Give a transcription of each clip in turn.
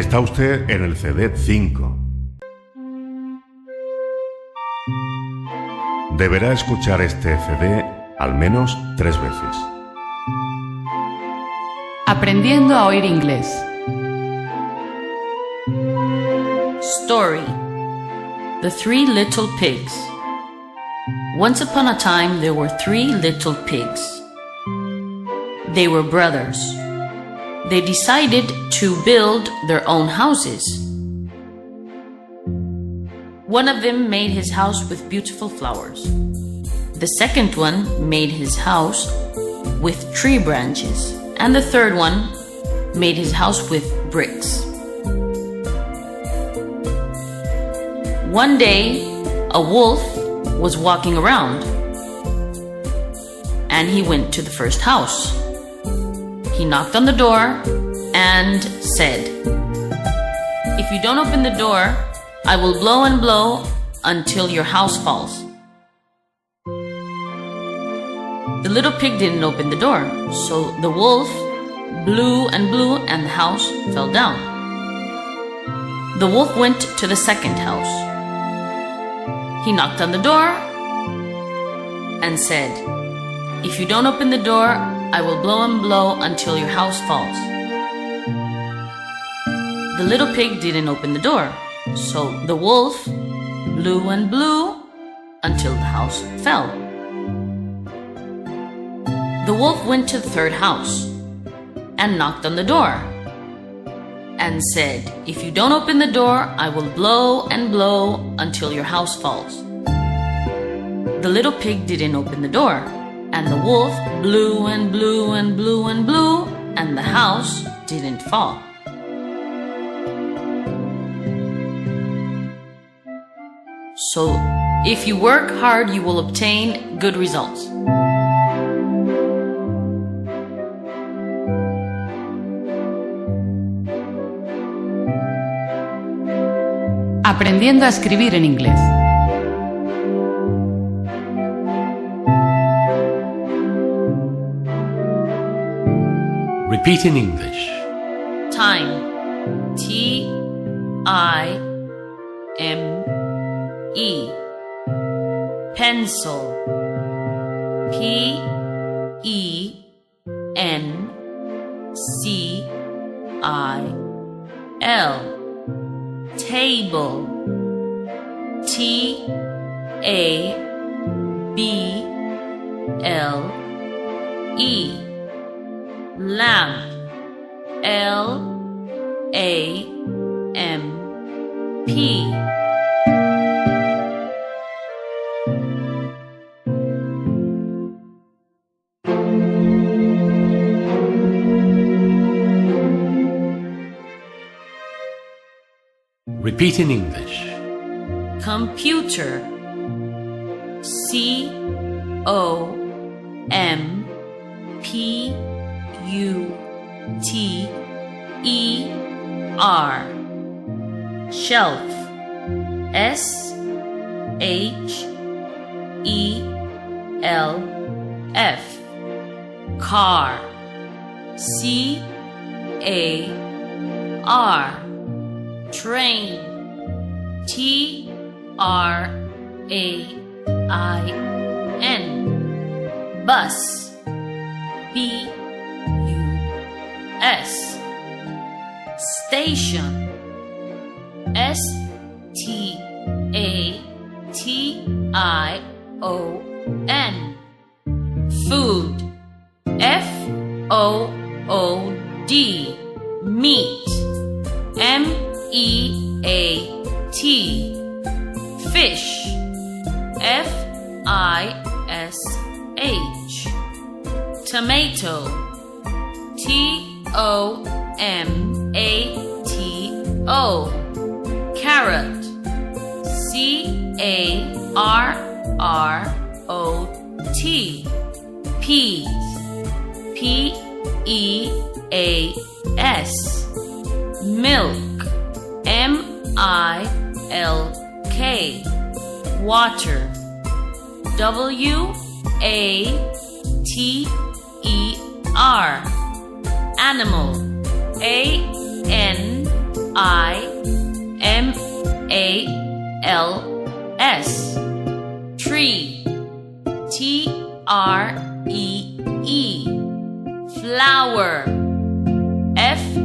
Está usted en el CD 5. Deberá escuchar este CD al menos 3 veces. Aprendiendo a oír inglés. Story: The Three Little Pigs. Once upon a time there were 3 little pigs. They were brothers. They decided to build their own houses. One of them made his house with beautiful flowers. The second one made his house with tree branches. And the third one made his house with bricks. One day, a wolf was walking around, and he went to the first house. He knocked on the door and said, "If you don't open the door, I will blow and blow until your house falls." The little pig didn't open the door, so the wolf blew and blew and the house fell down. The wolf went to the second house. He knocked on the door and said, "If you don't open the door, I will blow and blow until your house falls." The little pig didn't open the door, so the wolf blew and blew until the house fell. The wolf went to the third house and knocked on the door and said, "If you don't open the door, I will blow and blow until your house falls." The little pig didn't open the door, and the wolf blew and blew and blew and blew, and the house didn't fall. So, if you work hard, you will obtain good results. Aprendiendo a escribir en inglés. Repeat in English. Time: T-I-M-E. Pencil: P-E-N-C-I-L. Table: T-A-B-L-E. Lamp: L-A-M-P. Repeat in English. Computer: C-O-M-P-U-T-E-R. Shelf: S-H-E-L-F. Car: C-A-R. Train: T-R-A-I-N. Bus: B-U-S. Station: S-T-A-T-I-O-N. Food: F-O-O-D. Meat: M-E-A-T. Fish: F-I-S-H. Tomato: T-O-M-A-T-O. Carrot: C-A-R-R-O-T. Peas: P-E-A-S. Milk: M-I-L-K. Water: W-A-T-E-R. Animal: A-N S-I-M-A-L-S. Tree. T-R-E-E. Flower. F-L-O-W-E-R.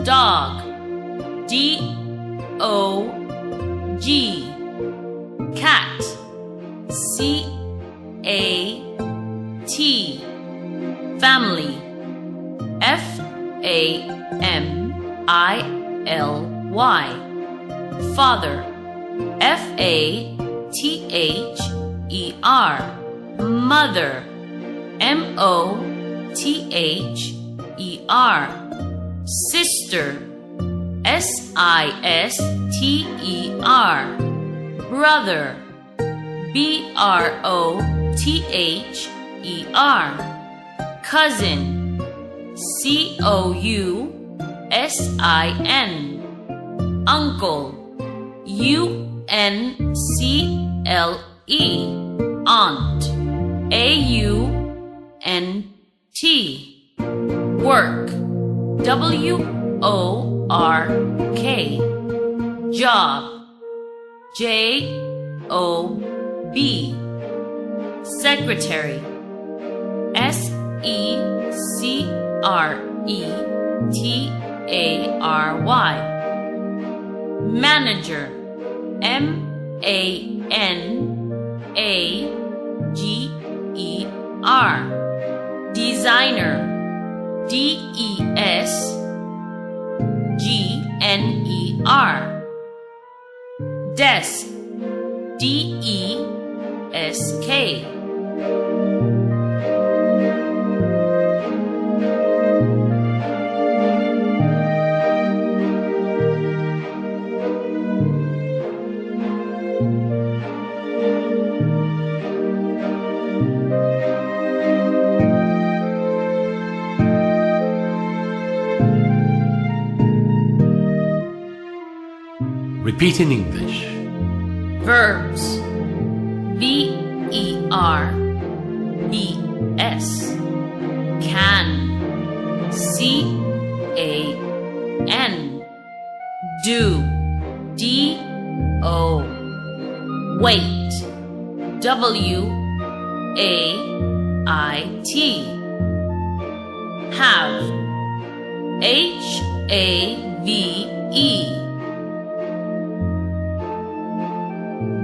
Dog. D-O-G. Cat. C-A-T. Family. F-A-M-I-L-Y. Father. F-A-T-H-E-R. Mother. M-O-T-H-E-R. Sister. S-I-S-T-E-R. Brother. B-R-O-T-H-E-R. Cousin. C-O-U-S-I-N. Uncle. U-N-C-L-E. Aunt. A-U-N-T. Work. W-O-R-K. Job. J-O-B. Secretary. S-E-C-R-E-T-A-R-Y. Manager. M-A-N-A-G-E-R. Designer. D-E-S-G-N-E-R. Desk. D-E-S-K. Repeat in English. Verbs. B-E-R-B-S. Can. C-A-N. Do. D-O. Wait. W-A-I-T. Have. H-A-V-E.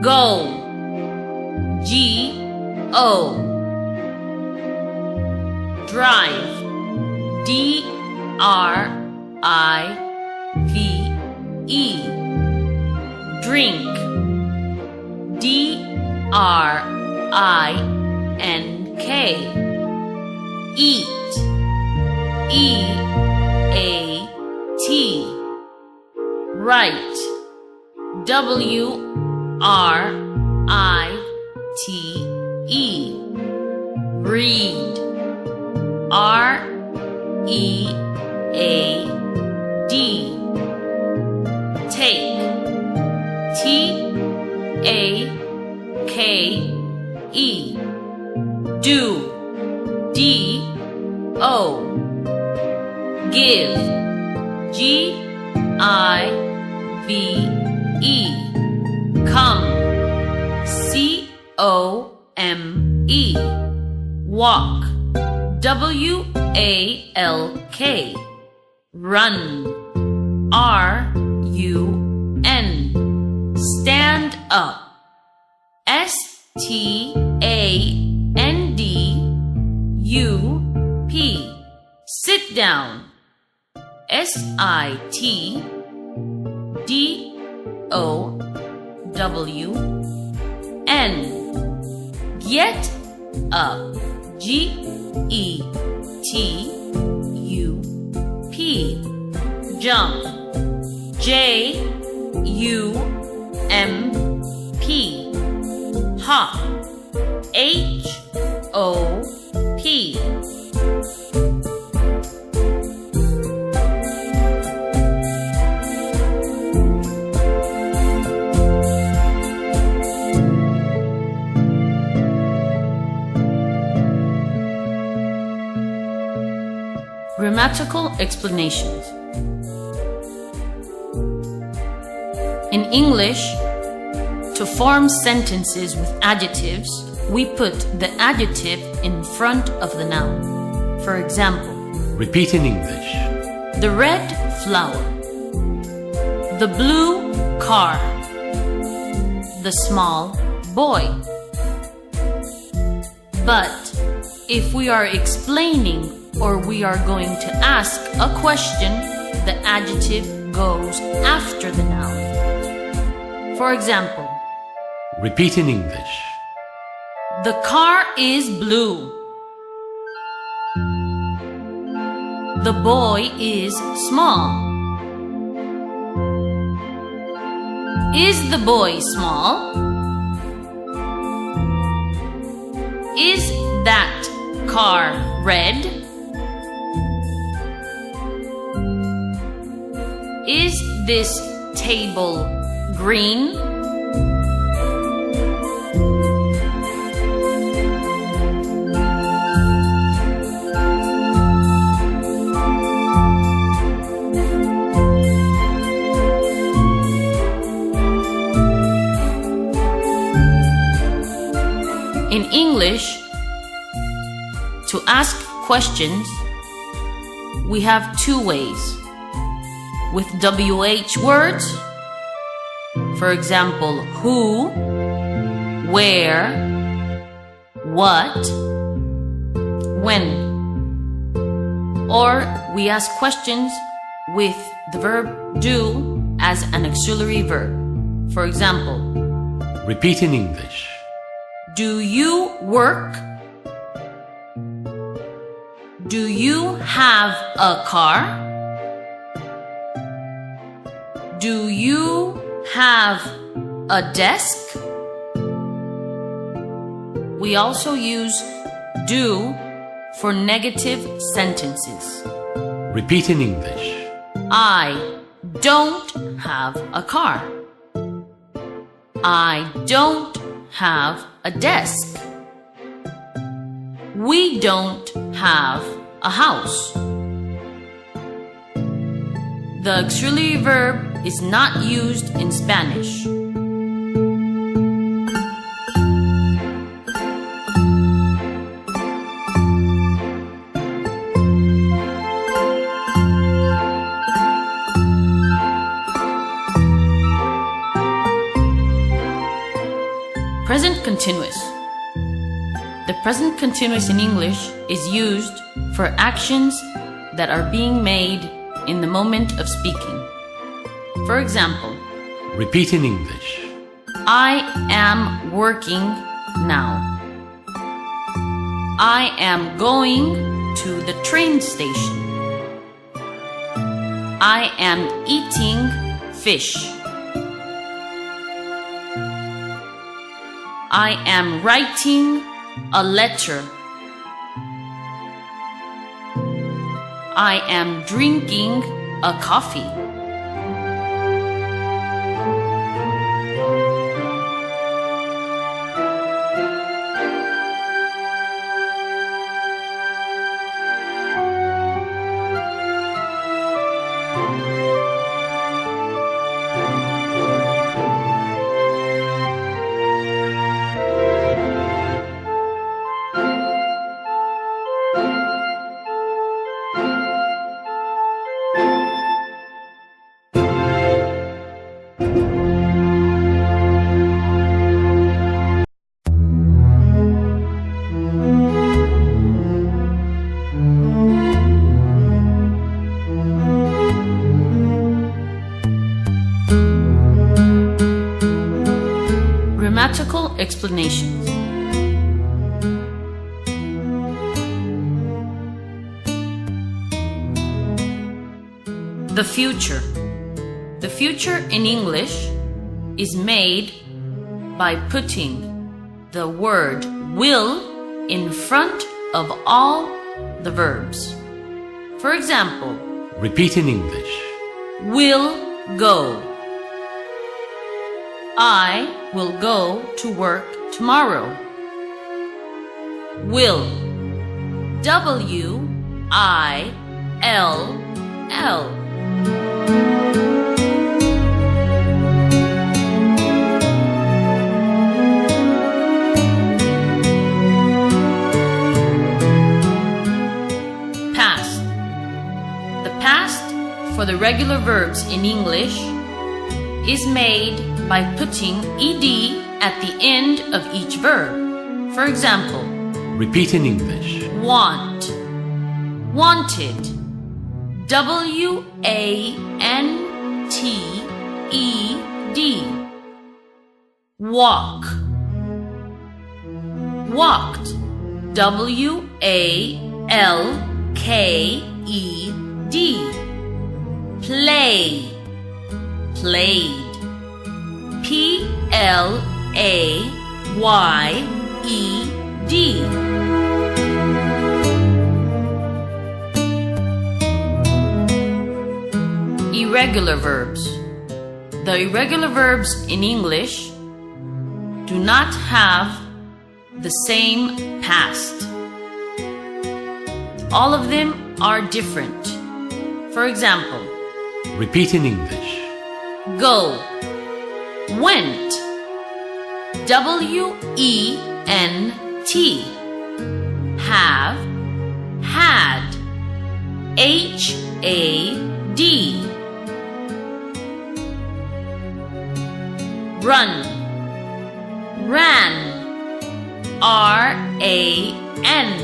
Go. G-O. Drive. D-R-I-V-E. Drink. D-R-I-N-K. Eat. E-A-T. Write. W-R-I-T-E. Read. R-E-A-D. Take. T-A-K-E. Do. D-O. Give. G-I-V-E. Come. C-O-M-E. Walk. W-A-L-K. Run. R-U-N. Stand up. S-T-A-N-D-U-P. Sit down. S-I-T-D-O-W-N. Get up. G-E-T-U-P. Jump. J-U-M-P. Hop. H-O-P. Grammatical explanations. In English, to form sentences with adjectives, we put the adjective in front of the noun. For example, Repeat in English. the red flower, the blue car, the small boy. But if we are explaining or we are going to ask a question, the adjective goes after the noun. For example, Repeat in English. the car is blue. The boy is small. Is the boy small? Is that car red? Is this table green? In English, to ask questions, we have two ways. With WH words, for example, who, where, what, when. Or we ask questions with the verb do as an auxiliary verb. For example, Repeat in English. do you work? Do you have a car? Do you have a desk? We also use do for negative sentences. Repeat in English. I don't have a car. I don't have a desk. We don't have a house. The auxiliary verb is not used in Spanish. Present continuous. The present continuous in English is used for actions that are being made in the moment of speaking. For example, Repeat in English. I am working now. I am going to the train station. I am eating fish. I am writing a letter. I am drinking a coffee. Grammatical explanations. The future. The future in English is made by putting the word will in front of all the verbs. For example, Repeat in English. will go. I will go to work tomorrow. Will. W-I-L-L. Past. The past for the regular verbs in English is made by putting ed at the end of each verb. For example, Repeat in English. want, wanted, W-A-N-T-E-D. Walk, walked, W-A-L-K-E-D. Play, played, P-L-A-Y-E-D. Irregular verbs. The irregular verbs in English do not have the same past. All of them are different. For example, Repeat in English. go, went, W-E-N-T. Have, had, H-A-D. Run, ran, R-A-N.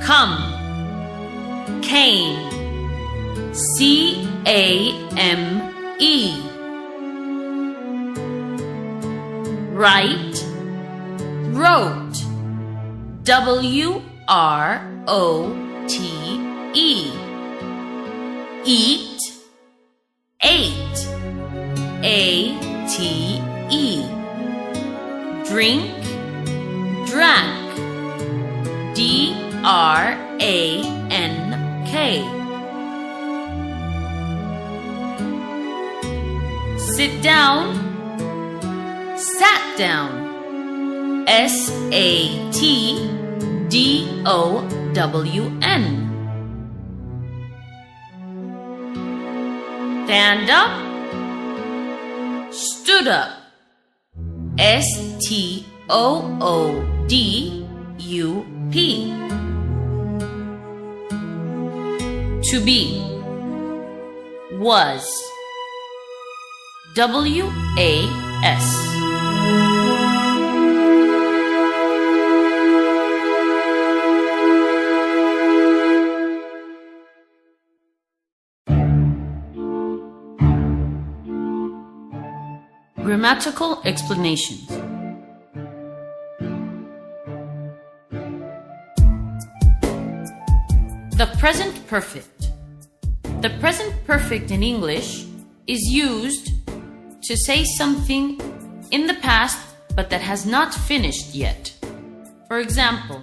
Come, came, C-A-M-E. Write, wrote, W-R-O-T-E. Eat, ate, A-T-E. Drink, drank, D-R-A-N-K. Sit down, sat down, S-A-T-D-O-W-N. Stand up, stood up, S-T-O-O-D-U-P. To be, was, W-A-S. Grammatical explanations. The present perfect. The present perfect in English is used to say something in the past but that has not finished yet. For example,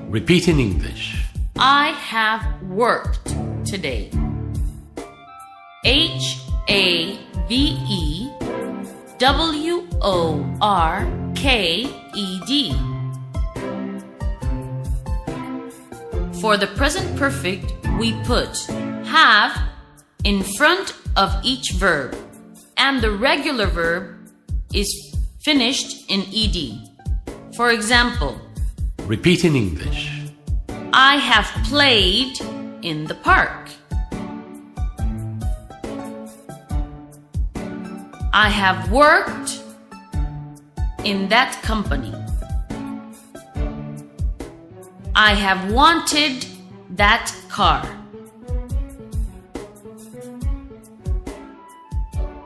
Repeat in English. I have worked today. H-A-V-E W-O-R-K-E-D. For the present perfect, we put have in front of each verb, and the regular verb is finished in ed. For example, Repeat in English. I have played in the park. I have worked in that company. I have wanted that car.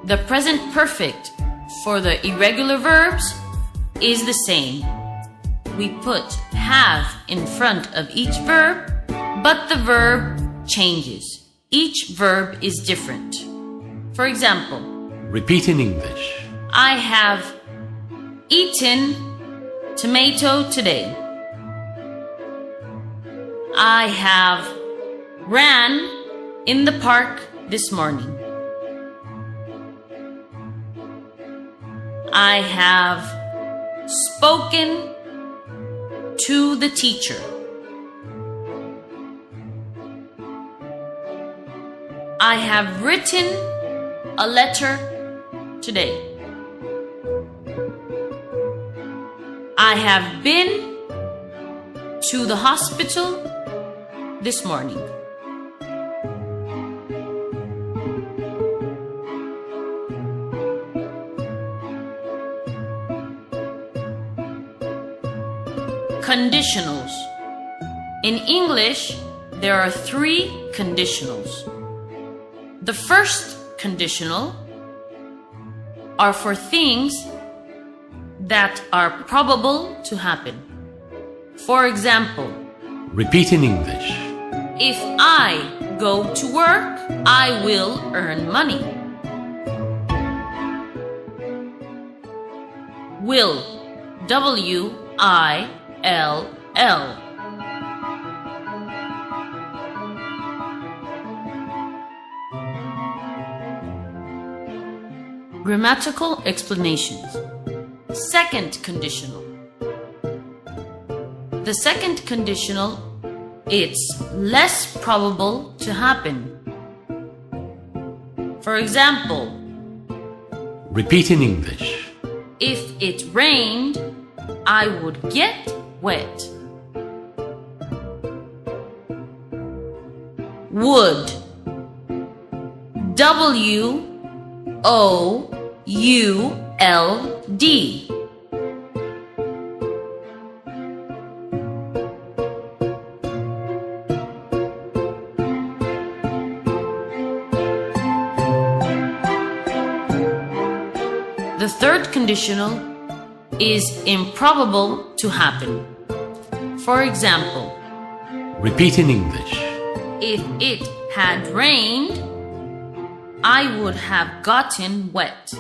The present perfect for the irregular verbs is the same. We put have in front of each verb, but the verb changes. Each verb is different. For example, Repeat in English. I have eaten tomato today. I have ran in the park this morning. I have spoken to the teacher. I have written a letter today. I have been to the hospital this morning. Conditionals. In English, there are 3 conditionals. The first conditional are for things that are probable to happen. For example, Repeat in English. if I go to work, I will earn money. Will. W-I-L-L. Grammatical explanations. Second conditional. The second conditional, it's less probable to happen. For example, Repeat in English. if it rained, I would get wet. Would. W-O-U-L-D. The third conditional is improbable to happen. For example, Repeat in English. if it had rained, I would have gotten wet.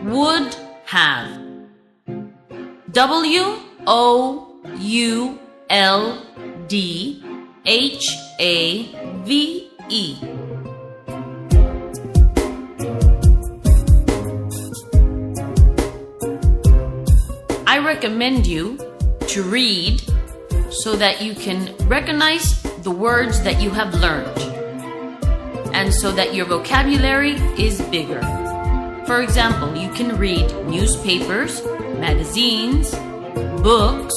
Would have. W-O-U-L-D-H-A-V-E. I recommend you to read so that you can recognize the words that you have learned, and so that your vocabulary is bigger. For example, you can read newspapers, magazines, books,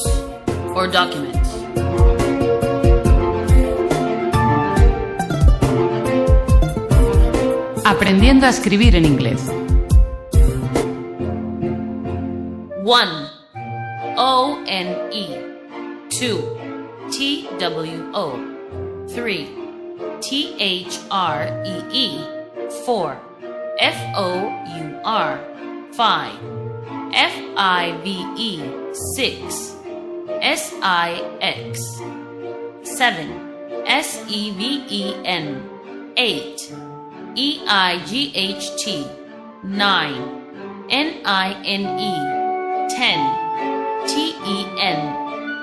or documents. Aprendiendo a escribir en inglés. 1. O-N-E. 2. T-W-O. 3. T-H-R-E-E. 4. F-O-U-R. 5. F-I-V-E. 6. S-I-X. 7. S-E-V-E-N. 8. E-I-G-H-T. 9. N-I-N-E. 10. T-E-N.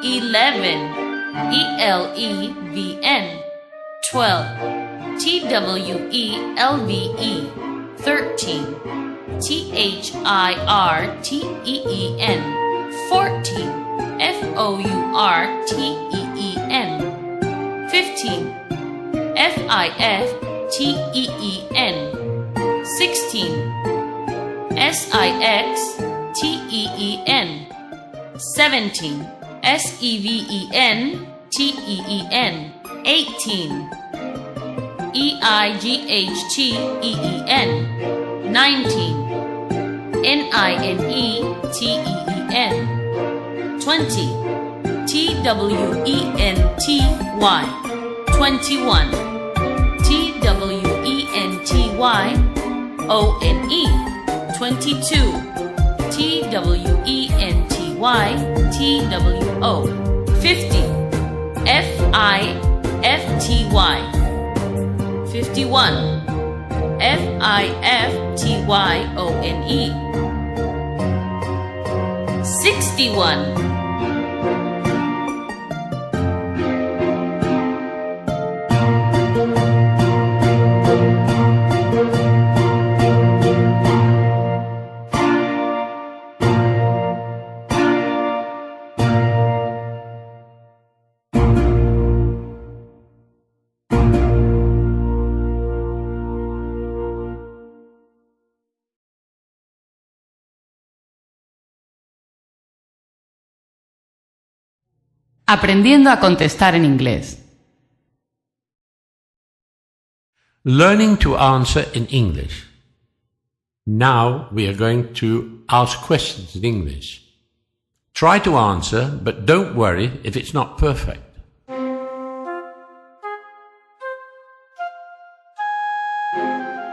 11. E-L-E-V-N. 12. T-W-E-L-V-E. 13. T-H-I-R-T-E-E-N. 14. F-O-U-R-T-E-E-N. 15. F-I-F-T-E-E-N. 16. S-I-X-T-E-E-N. 17. S-E-V-E-N-T-E-E-N. 18. E-I-G-H-T-E-E-N. 19. N-I-N-E-T-E-E-N. 20. T-W-E-N-T-Y. 21. T-W-E-N-T-Y-O-N-E. 22. T-W-E-N-T-Y-T-W-O. 50. F-I-F-T-Y. 51. F-I-F-T-Y-O-N-E. 61. Aprendiendo a contestar en inglés. Learning to answer in English. Now we are going to ask questions in English. Try to answer, but don't worry if it's not perfect.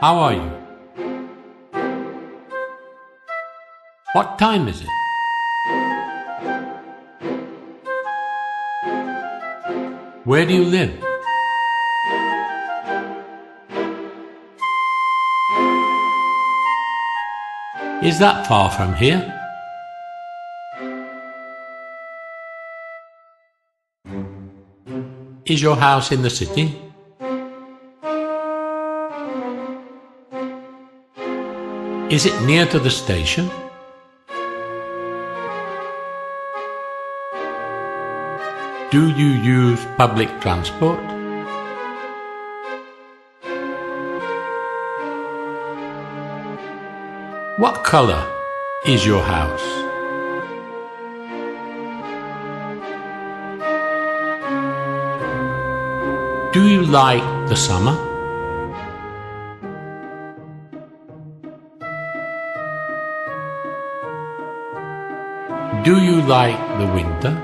How are you? What time is it? Where do you live? Is that far from here? Is your house in the city? Is it near to the station? Do you use public transport? What color is your house? Do you like the summer? Do you like the winter?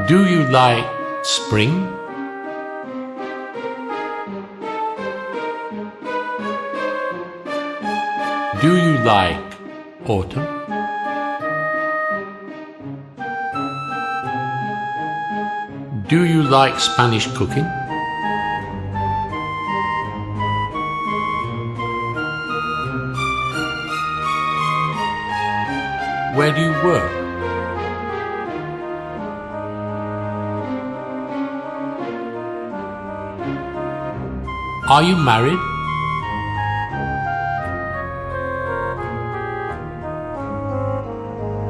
Do you like spring? Do you like autumn? Do you like Spanish cooking? Where do you work? Are you married?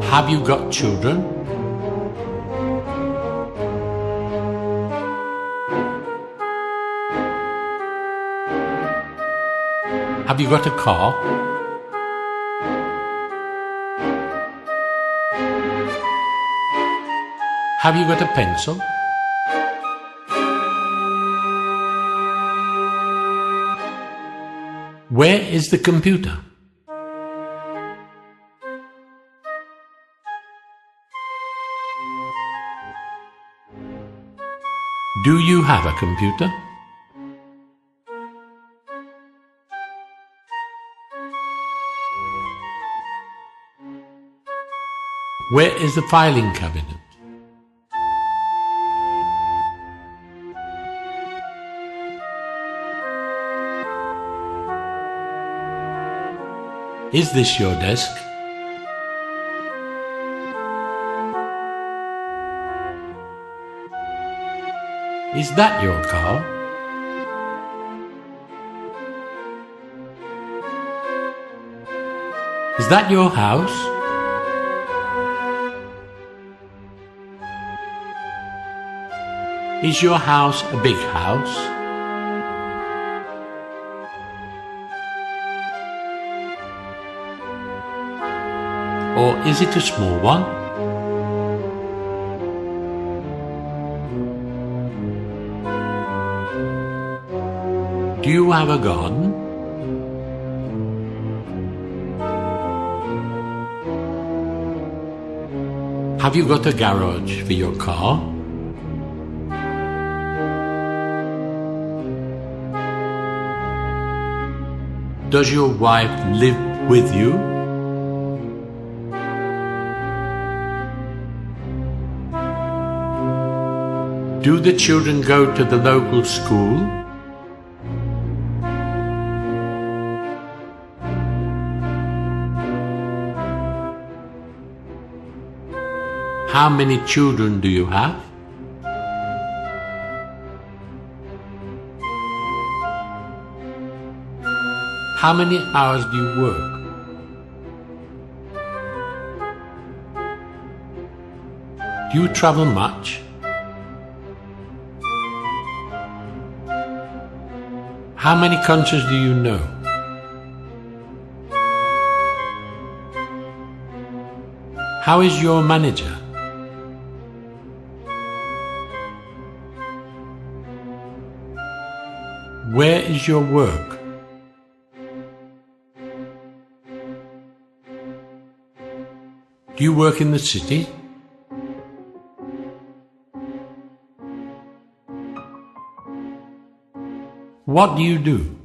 Have you got children? Have you got a car? Have you got a pencil? Where is the computer? Do you have a computer? Where is the filing cabinet? Is this your desk? Is that your car? Is that your house? Is your house a big house? Or is it a small one? Do you have a garden? Have you got a garage for your car? Does your wife live with you? Do the children go to the local school? How many children do you have? How many hours do you work? Do you travel much? How many countries do you know? How is your manager? Where is your work? Do you work in the city? What do you do?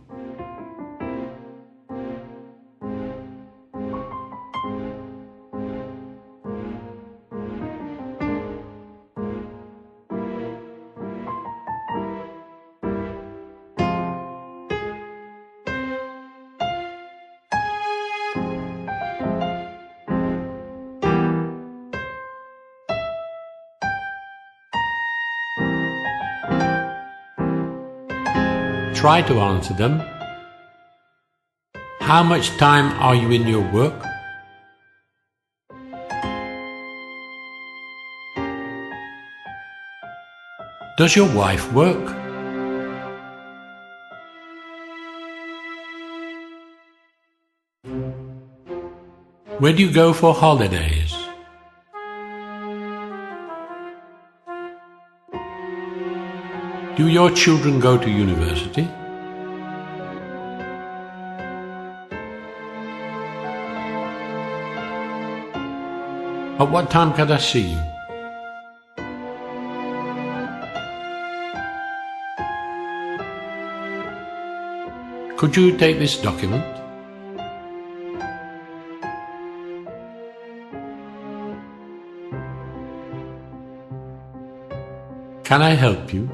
Try to answer them. How much time are you in your work? Does your wife work? Where do you go for holidays? Do your children go to university? At what time can I see you? Could you take this document? Can I help you?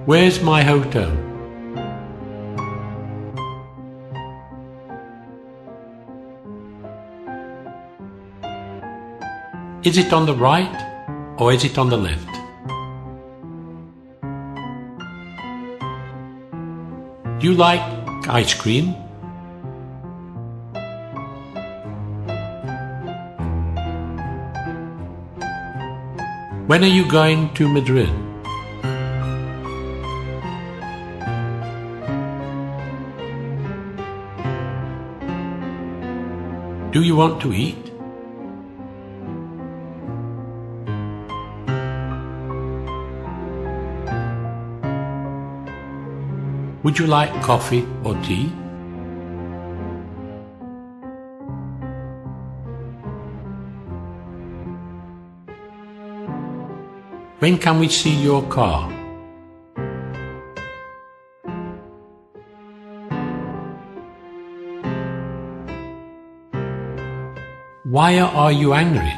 Where's my hotel? Is it on the right or is it on the left? Do you like ice cream? When are you going to Madrid? Do you want to eat? Would you like coffee or tea? When can we see your car? Why are you angry?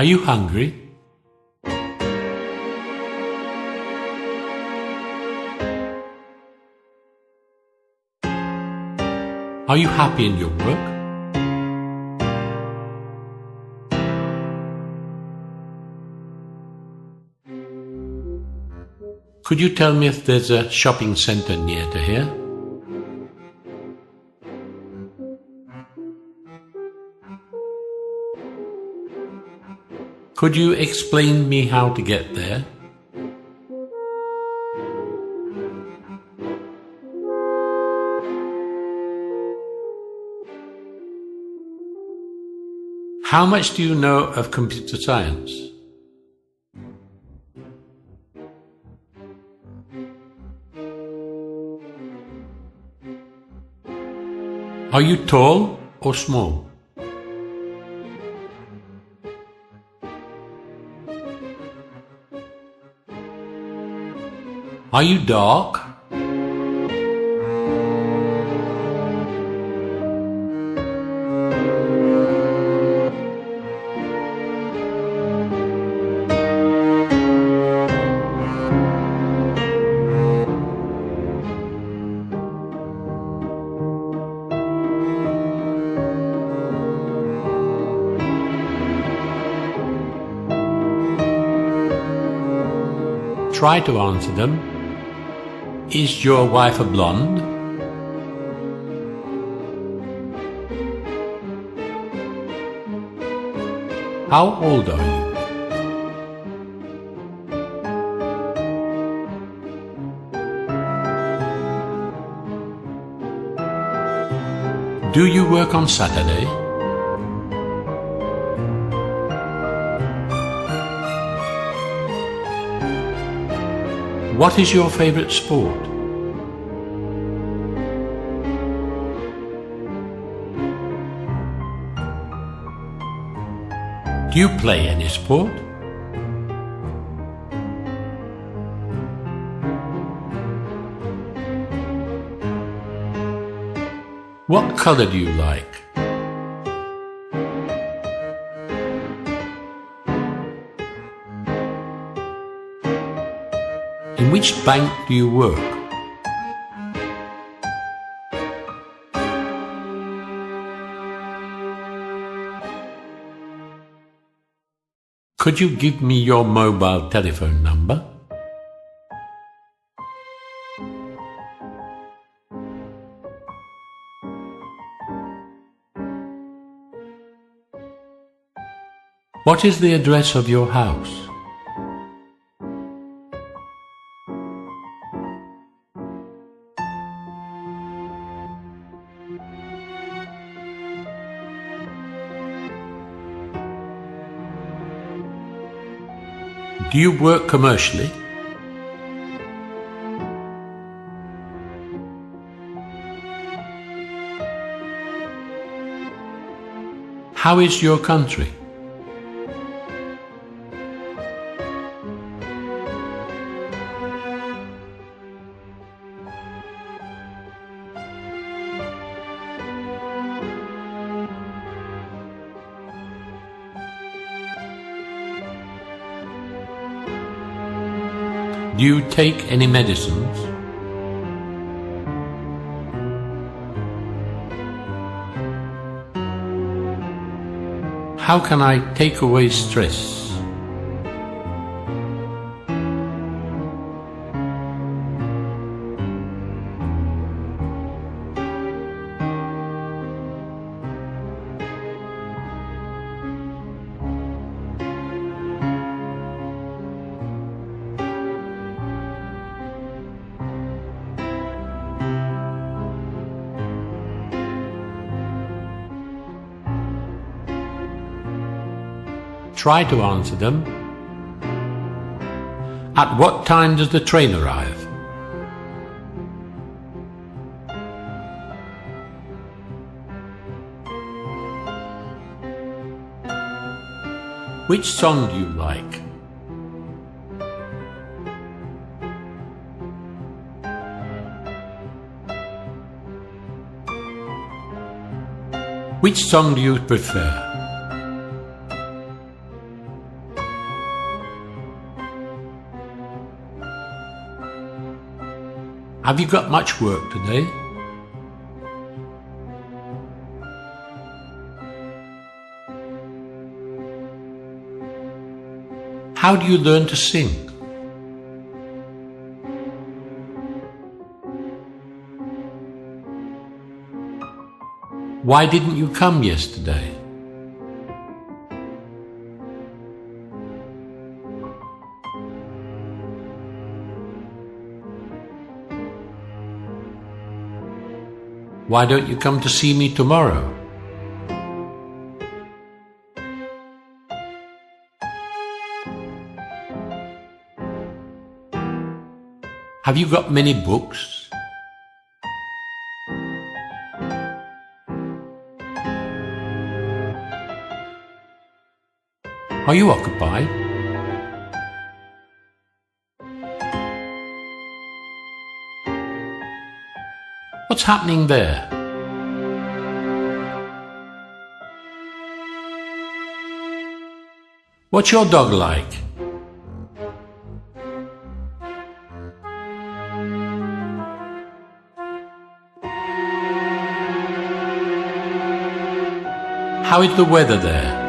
Are you hungry? Are you happy in your work? Could you tell me if there's a shopping center near to here? Could you explain me how to get there? How much do you know of computer science? Are you tall or small? Are you dark? Try to answer them. Is your wife a blonde? How old are you? Do you work on Saturday? What is your favorite sport? Do you play any sport? What color do you like? In which bank do you work? Could you give me your mobile telephone number? What is the address of your house? Do you work commercially? How is your country? Do you take any medicines? How can I take away stress? Try to answer them. At what time does the train arrive? Which song do you like? Which song do you prefer? Have you got much work today? How do you learn to sing? Why didn't you come yesterday? Why don't you come to see me tomorrow? Have you got many books? Are you occupied? What's happening there? What's your dog like? How is the weather there?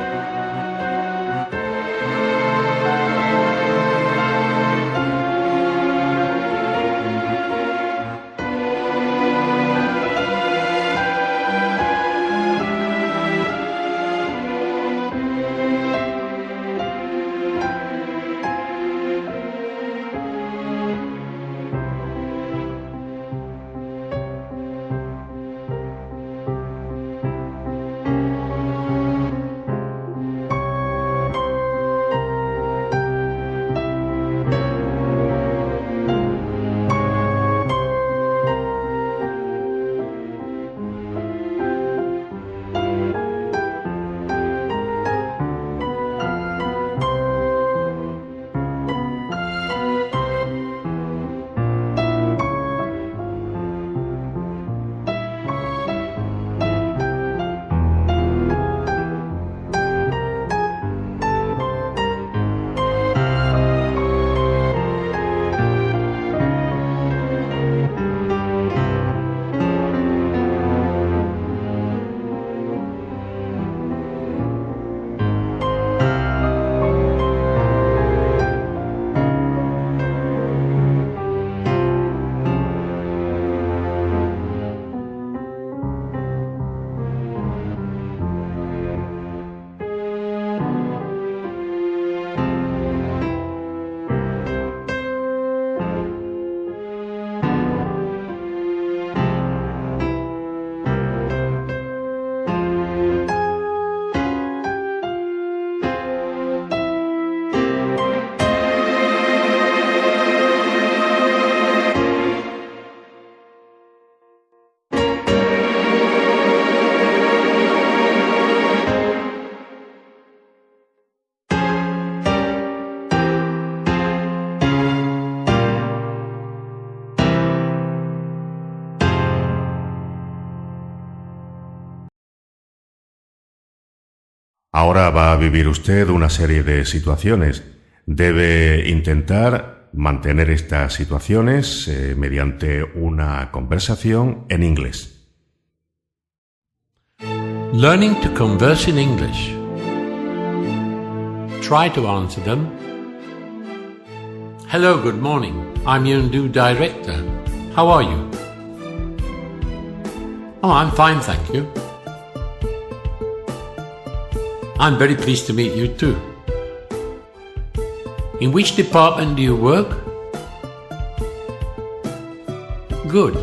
Ahora va a vivir usted una serie de situaciones. Debe intentar mantener estas situaciones mediante una conversación en inglés. Learning to converse in English. Try to answer them. Hello, good morning. I'm your new director. How are you? Oh, I'm fine, thank you. I'm very pleased to meet you too. In which department do you work? Good.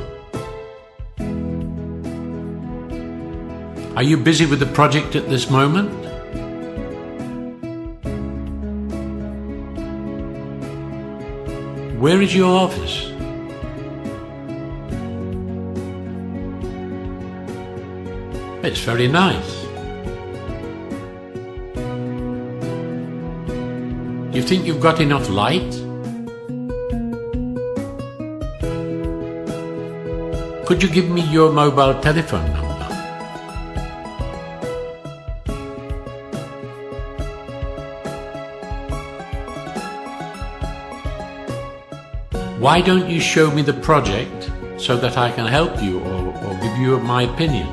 Are you busy with the project at this moment? Where is your office? It's very nice. Do you think you've got enough light? Could you give me your mobile telephone number? Why don't you show me the project so that I can help you or give you my opinion?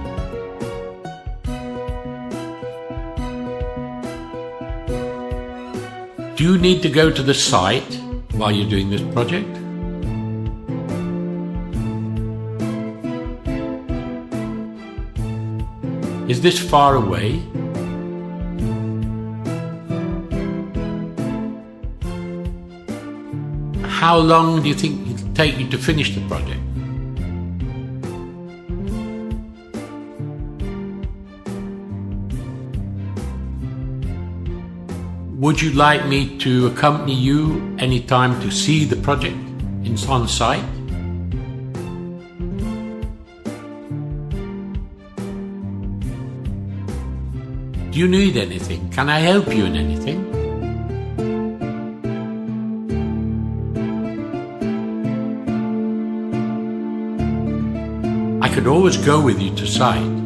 Do you need to go to the site while you're doing this project? Is this far away? How long do you think it'll take you to finish the project? Would you like me to accompany you anytime to see the project on site? Do you need anything? Can I help you in anything? I could always go with you to site.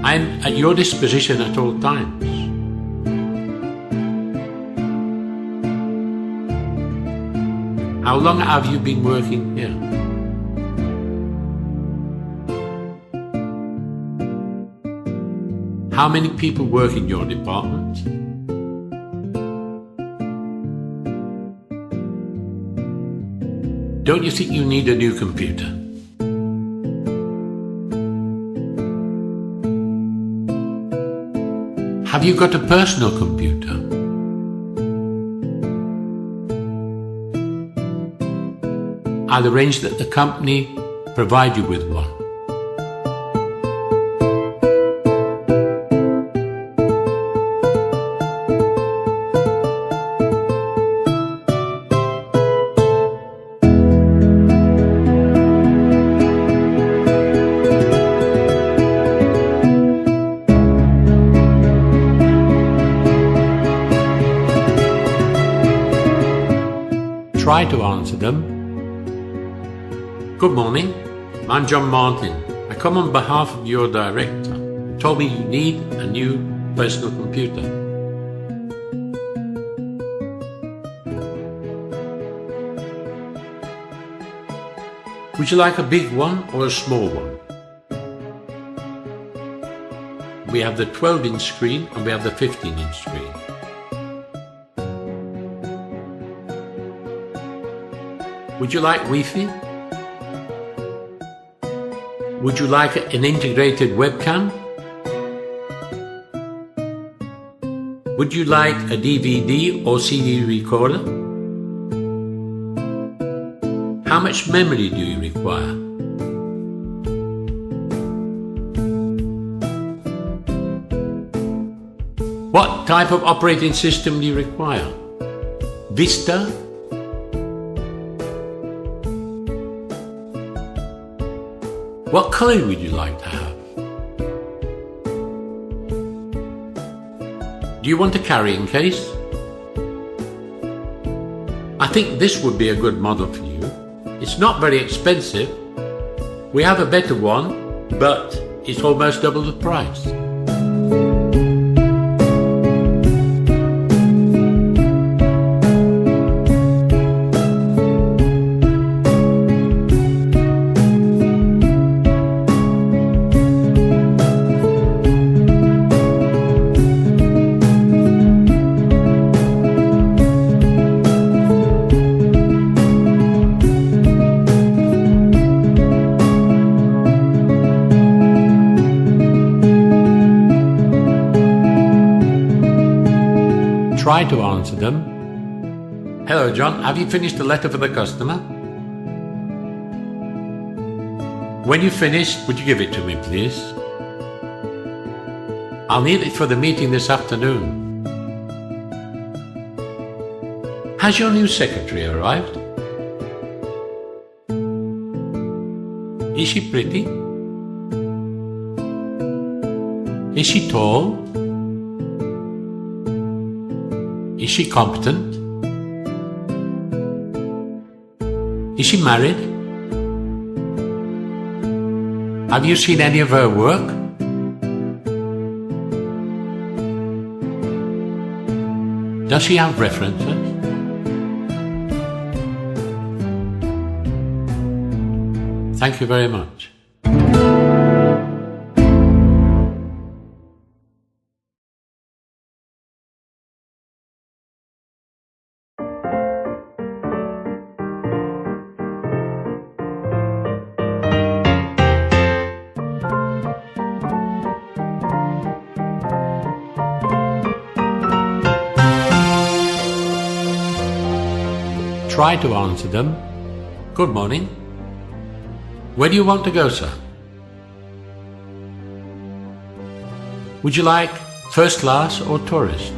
I'm at your disposition at all times. How long have you been working here? How many people work in your department? Don't you think you need a new computer? Have you got a personal computer? I'll arrange that the company provide you with one. Try to answer them. Good morning, I'm John Martin. I come on behalf of your director. He told me you need a new personal computer. Would you like a big one or a small one? We have the 12-inch screen and we have the 15-inch screen. Would you like Wi-Fi? Would you like an integrated webcam? Would you like a DVD or CD recorder? How much memory do you require? What type of operating system do you require? Vista? What color would you like to have? Do you want a carrying case? I think this would be a good model for you. It's not very expensive. We have a better one, but It's almost double the price. Try to answer them. Hello, John, have you finished the letter for the customer? When you finish, would you give it to me, please? I'll need it for the meeting this afternoon. Has your new secretary arrived? Is she pretty? Is she tall? Is she competent? Is she married? Have you seen any of her work? Does she have references? Thank you very much. Try to answer them. Good morning. Where do you want to go, sir? Would you like first class or tourist?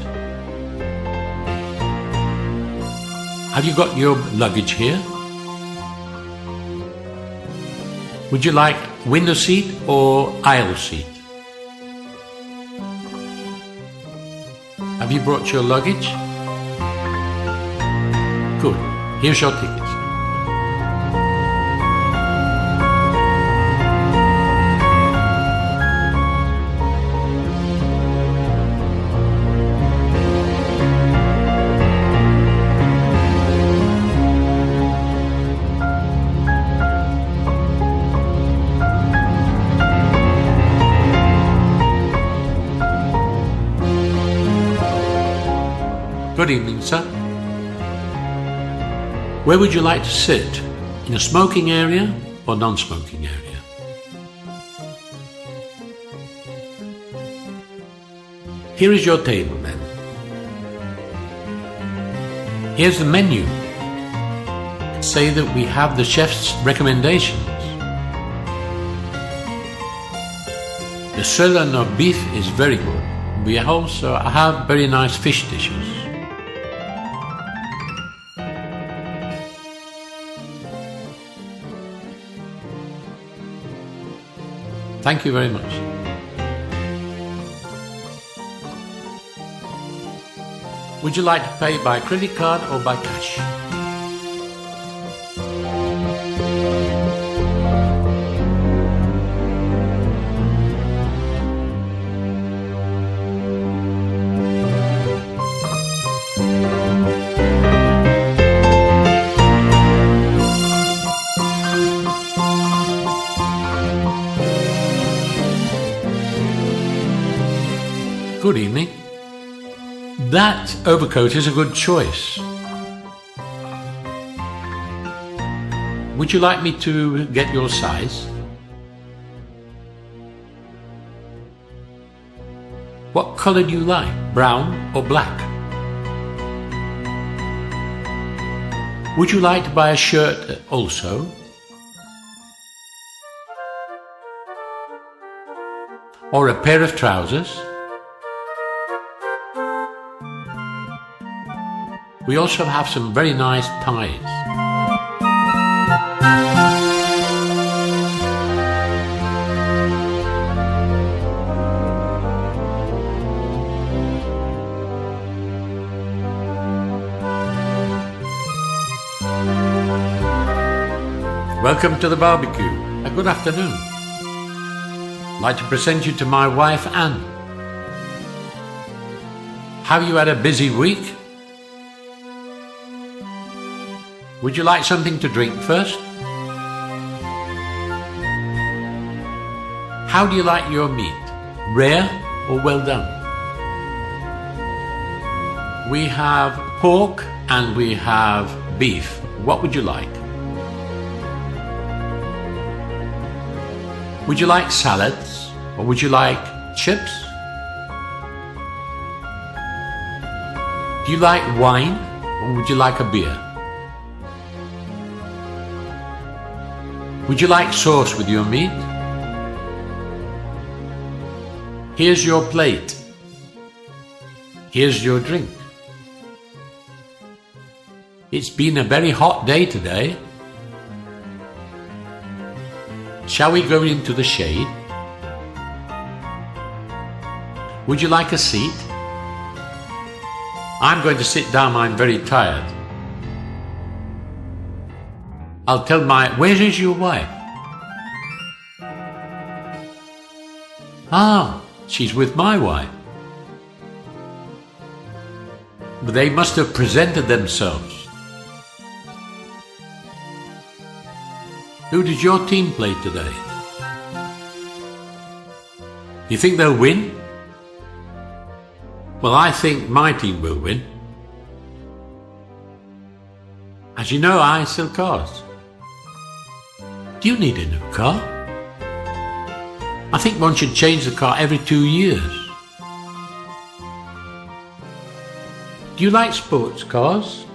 Have you got your luggage here? Would you like window seat or aisle seat? Have you brought your luggage? Good. Here's your tickets. Good evening, sir. Where would you like to sit? In a smoking area or non-smoking area? Here is your table then. Here's the menu. Say that we have the chef's recommendations. The sirloin of beef is very good. We also have very nice fish dishes. Thank you very much. Would you like to pay by credit card or by cash? Good evening. That overcoat is a good choice. Would you like me to get your size? What color do you like, brown or black? Would you like to buy a shirt also? Or a pair of trousers? We also have some very nice ties. Welcome to the barbecue. Good afternoon. I'd like to present you to my wife, Anne. Have you had a busy week? Would you like something to drink first? How do you like your meat? Rare or well done? We have pork and we have beef. What would you like? Would you like salads or would you like chips? Do you like wine or would you like a beer? Would you like sauce with your meat? Here's your plate. Here's your drink. It's been a very hot day today. Shall we go into the shade? Would you like a seat? I'm going to sit down, I'm very tired. I'll tell where is your wife? Ah, she's with my wife. But they must have presented themselves. Who did your team play today? Do you think they'll win? Well, I think my team will win. As you know, I sell cars. Do you need a new car? I think one should change the car every 2 years. Do you like sports cars?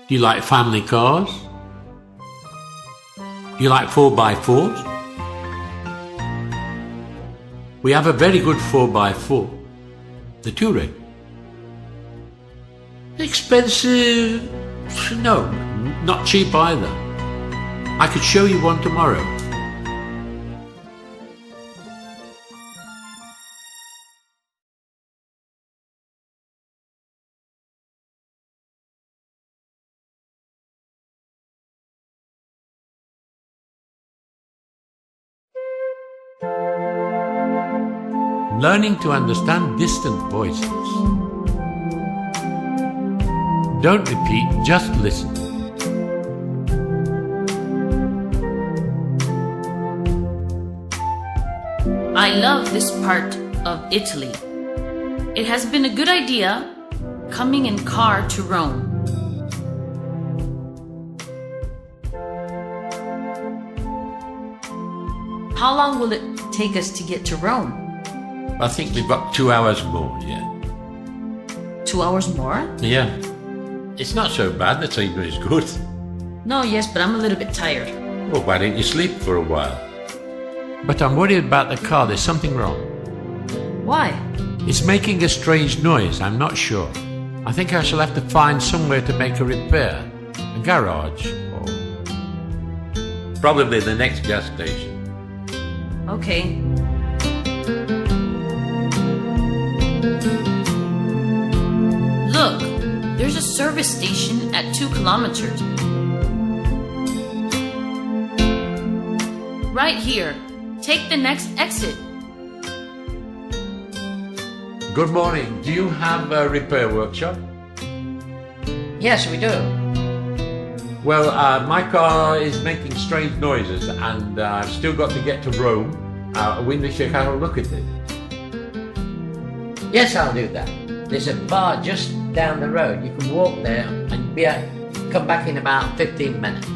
Do you like family cars? Do you like 4x4s? We have a very good 4x4, the Touring. Expensive? No, not cheap either. I could show you one tomorrow. Learning to understand distant voices. Don't repeat, just listen. I love this part of Italy. It has been a good idea coming in car to Rome. How long will it take us to get to Rome? I think we've got 2 hours more, yeah. 2 hours more? Yeah. It's not so bad, the train is good. No, yes, but I'm a little bit tired. Well, why don't you sleep for a while? But I'm worried about the car, there's something wrong. Why? It's making a strange noise, I'm not sure. I think I shall have to find somewhere to make a repair. A garage, or probably the next gas station. Okay. Look, there's a service station at 2 kilometers. Right here. Take the next exit. Good morning. Do you have a repair workshop? Yes, we do. Well, my car is making strange noises and I've still got to get to Rome. We need to have a look at it. Yes, I'll do that. There's a bar just down the road. You can walk there and come back in about 15 minutes.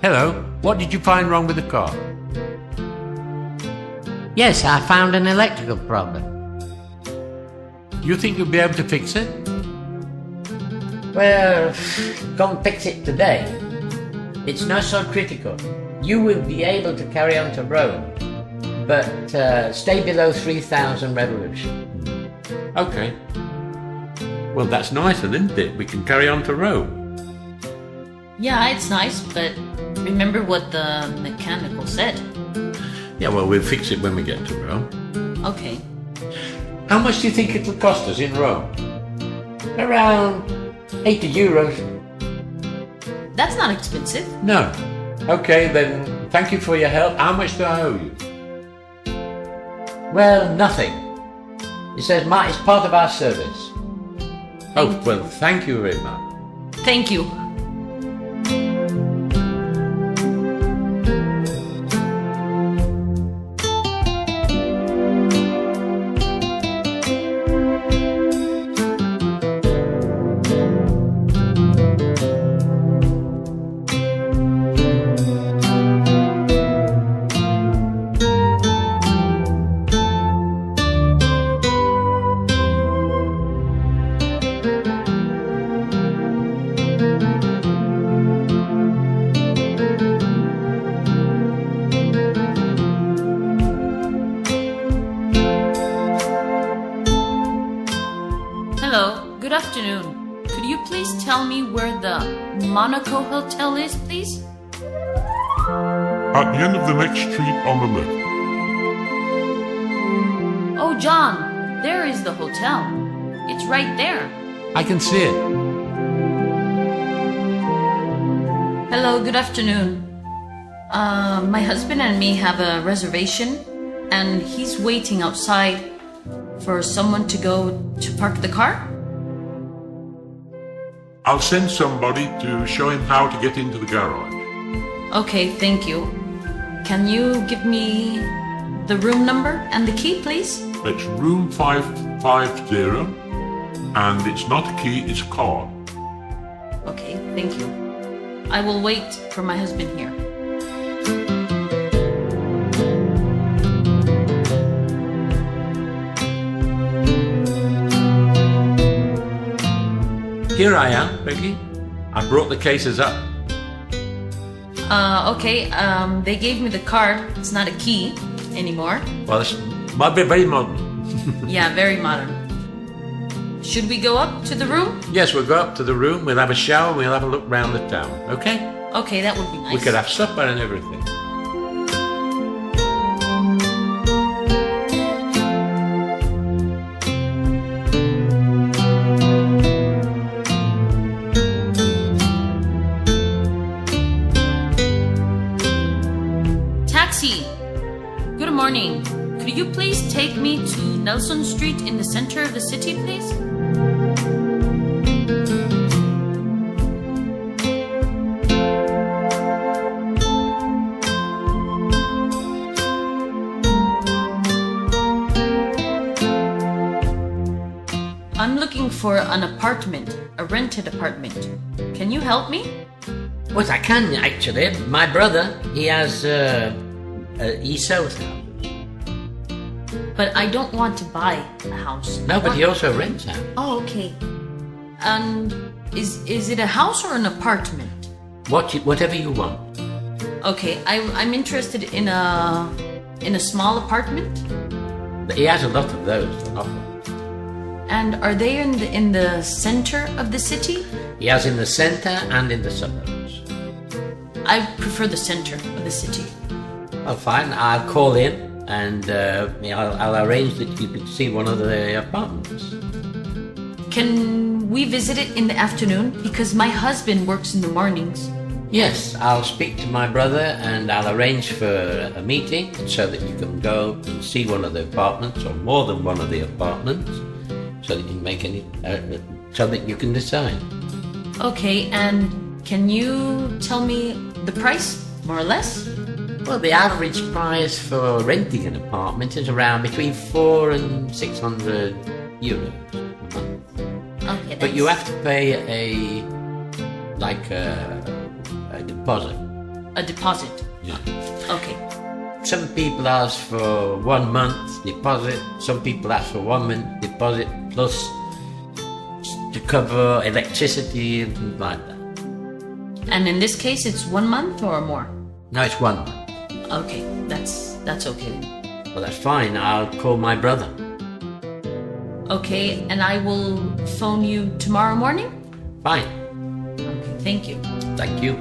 Hello, what did you find wrong with the car? Yes, I found an electrical problem. You think you'll be able to fix it? Well, go and fix it today. It's not so critical. You will be able to carry on to Rome, but stay below 3,000 revolution. Okay. Well, that's nicer, isn't it? We can carry on to Rome. Yeah, it's nice, but remember what the mechanical said. Yeah, well, we'll fix it when we get to Rome. Okay. How much do you think it'll cost us in Rome? Around 80 euros. That's not expensive. No. Okay, then thank you for your help. How much do I owe you? Well, nothing. It says it's part of our service. Oh, well, thank you very much. Thank you. Hello, good afternoon. Could you please tell me where the Monaco Hotel is, please? At the end of the next street on the left. Oh, John, there is the hotel. It's right there. I can see it. Hello, good afternoon. My husband and me have a reservation, and he's waiting outside for someone to go to park the car. I'll send somebody to show him how to get into the garage. Okay, thank you. Can you give me the room number and the key, please? It's room 550, and it's not a key, it's a card. Okay, thank you. I will wait for my husband here. Here I am, Becky. I brought the cases up. Okay, they gave me the card. It's not a key anymore. Well, it's very modern. Yeah, very modern. Should we go up to the room? Yes, we'll go up to the room, we'll have a shower, we'll have a look round the town, okay? Okay, that would be nice. We could have supper and everything. Taxi! Good morning. Could you please take me to Nelson Street in the center of the city, please? I'm looking for an apartment, a rented apartment. Can you help me? What I can, actually. My brother, he has, he sells houses. But I don't want to buy a house. No, but he also rents out. Oh, okay. And is it a house or an apartment? Whatever you want. Okay, I'm interested in a small apartment. But he has a lot of those to offer. And are they in the center of the city? He has in the centre and in the suburbs. I prefer the center of the city. Oh, fine. I'll call in and I'll arrange that you can see one of the apartments. Can we visit it in the afternoon? Because my husband works in the mornings. Yes, I'll speak to my brother and I'll arrange for a meeting so that you can go and see one of the apartments or more than one of the apartments so that you can make so that you can decide. Okay, and can you tell me the price, more or less? Well, the average price for renting an apartment is around between 400 and 600 euros a month. Okay, But you have to pay a deposit. a deposit. Yeah. Okay. some people ask for 1 month deposit, some people ask for 1 month deposit plus to cover electricity and things like that. And in this case, it's 1 month or more? No, it's 1 month. Okay, that's okay. Well, that's fine. I'll call my brother. Okay, and I will phone you tomorrow morning? Fine. Okay, thank you. Thank you.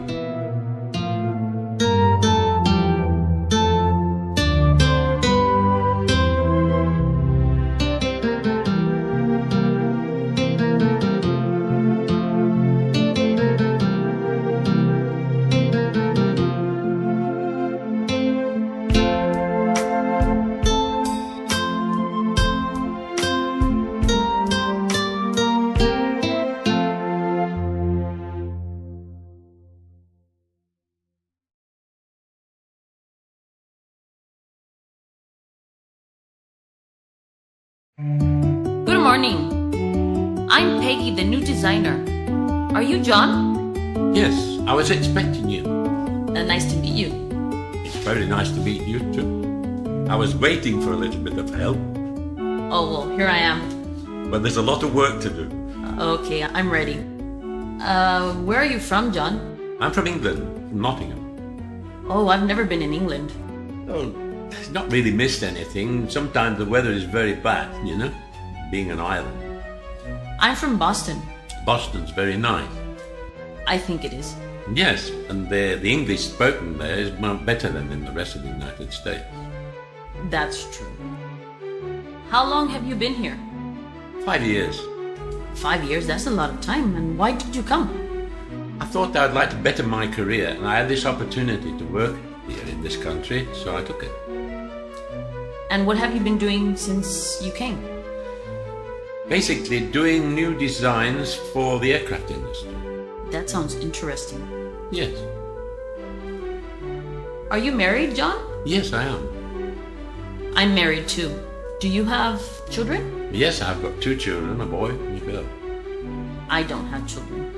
Good morning. I'm Peggy, the new designer. Are you John? Yes, I was expecting you. Nice to meet you. It's very nice to meet you too. I was waiting for a little bit of help. Oh, well, here I am. But there's a lot of work to do. Okay, I'm ready. Where are you from, John? I'm from England, from Nottingham. Oh, I've never been in England. Oh, not really missed anything. Sometimes the weather is very bad, you know, being an island. I'm from Boston. Boston's very nice. I think it is. Yes, and the English spoken there is much better than in the rest of the United States. That's true. How long have you been here? 5 years. 5 years? That's a lot of time. And why did you come? I thought I'd like to better my career, and I had this opportunity to work here in this country, so I took it. And what have you been doing since you came? Basically, doing new designs for the aircraft industry. That sounds interesting. Yes. Are you married, John? Yes, I am. I'm married too. Do you have children? Yes, I've got 2 children, a boy and a girl. I don't have children.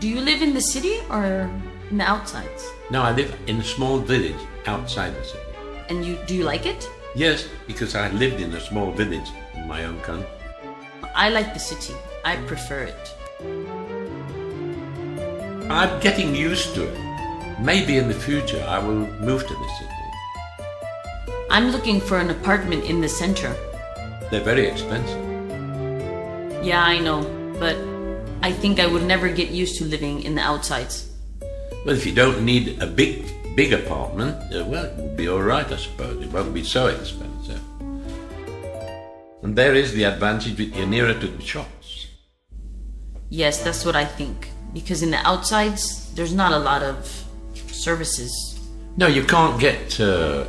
Do you live in the city or in the outsides? No, I live in a small village outside the city. And do you like it? Yes, because I lived in a small village in my own country. I like the city. I prefer it. I'm getting used to it. Maybe in the future I will move to the city. I'm looking for an apartment in the center. They're very expensive. Yeah, I know, but I think I would never get used to living in the outsides. Well, if you don't need a big apartment, well, it would be all right, I suppose. It won't be so expensive. And there is the advantage that you're nearer to the shops. Yes, that's what I think. Because in the outsides, there's not a lot of services. No, you can't get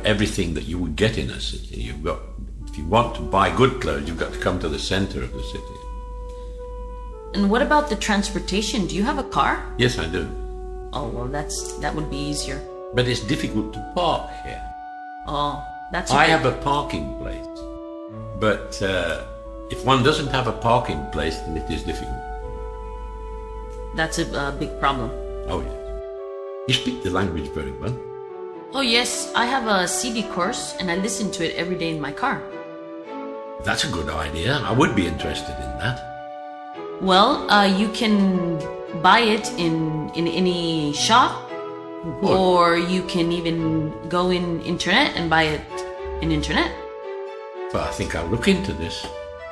everything that you would get in a city. If you want to buy good clothes, you've got to come to the center of the city. And what about the transportation? Do you have a car? Yes, I do. Oh, well, that would be easier. But it's difficult to park here. Oh, that's I have a parking place. But if one doesn't have a parking place, then it is difficult. That's a big problem. Oh, yes. You speak the language very well. Oh, yes, I have a CD course and I listen to it every day in my car. That's a good idea. I would be interested in that. Well, you can buy it in any shop, Good. or you can even go in internet and buy it in internet. Well, I think I'll look into this.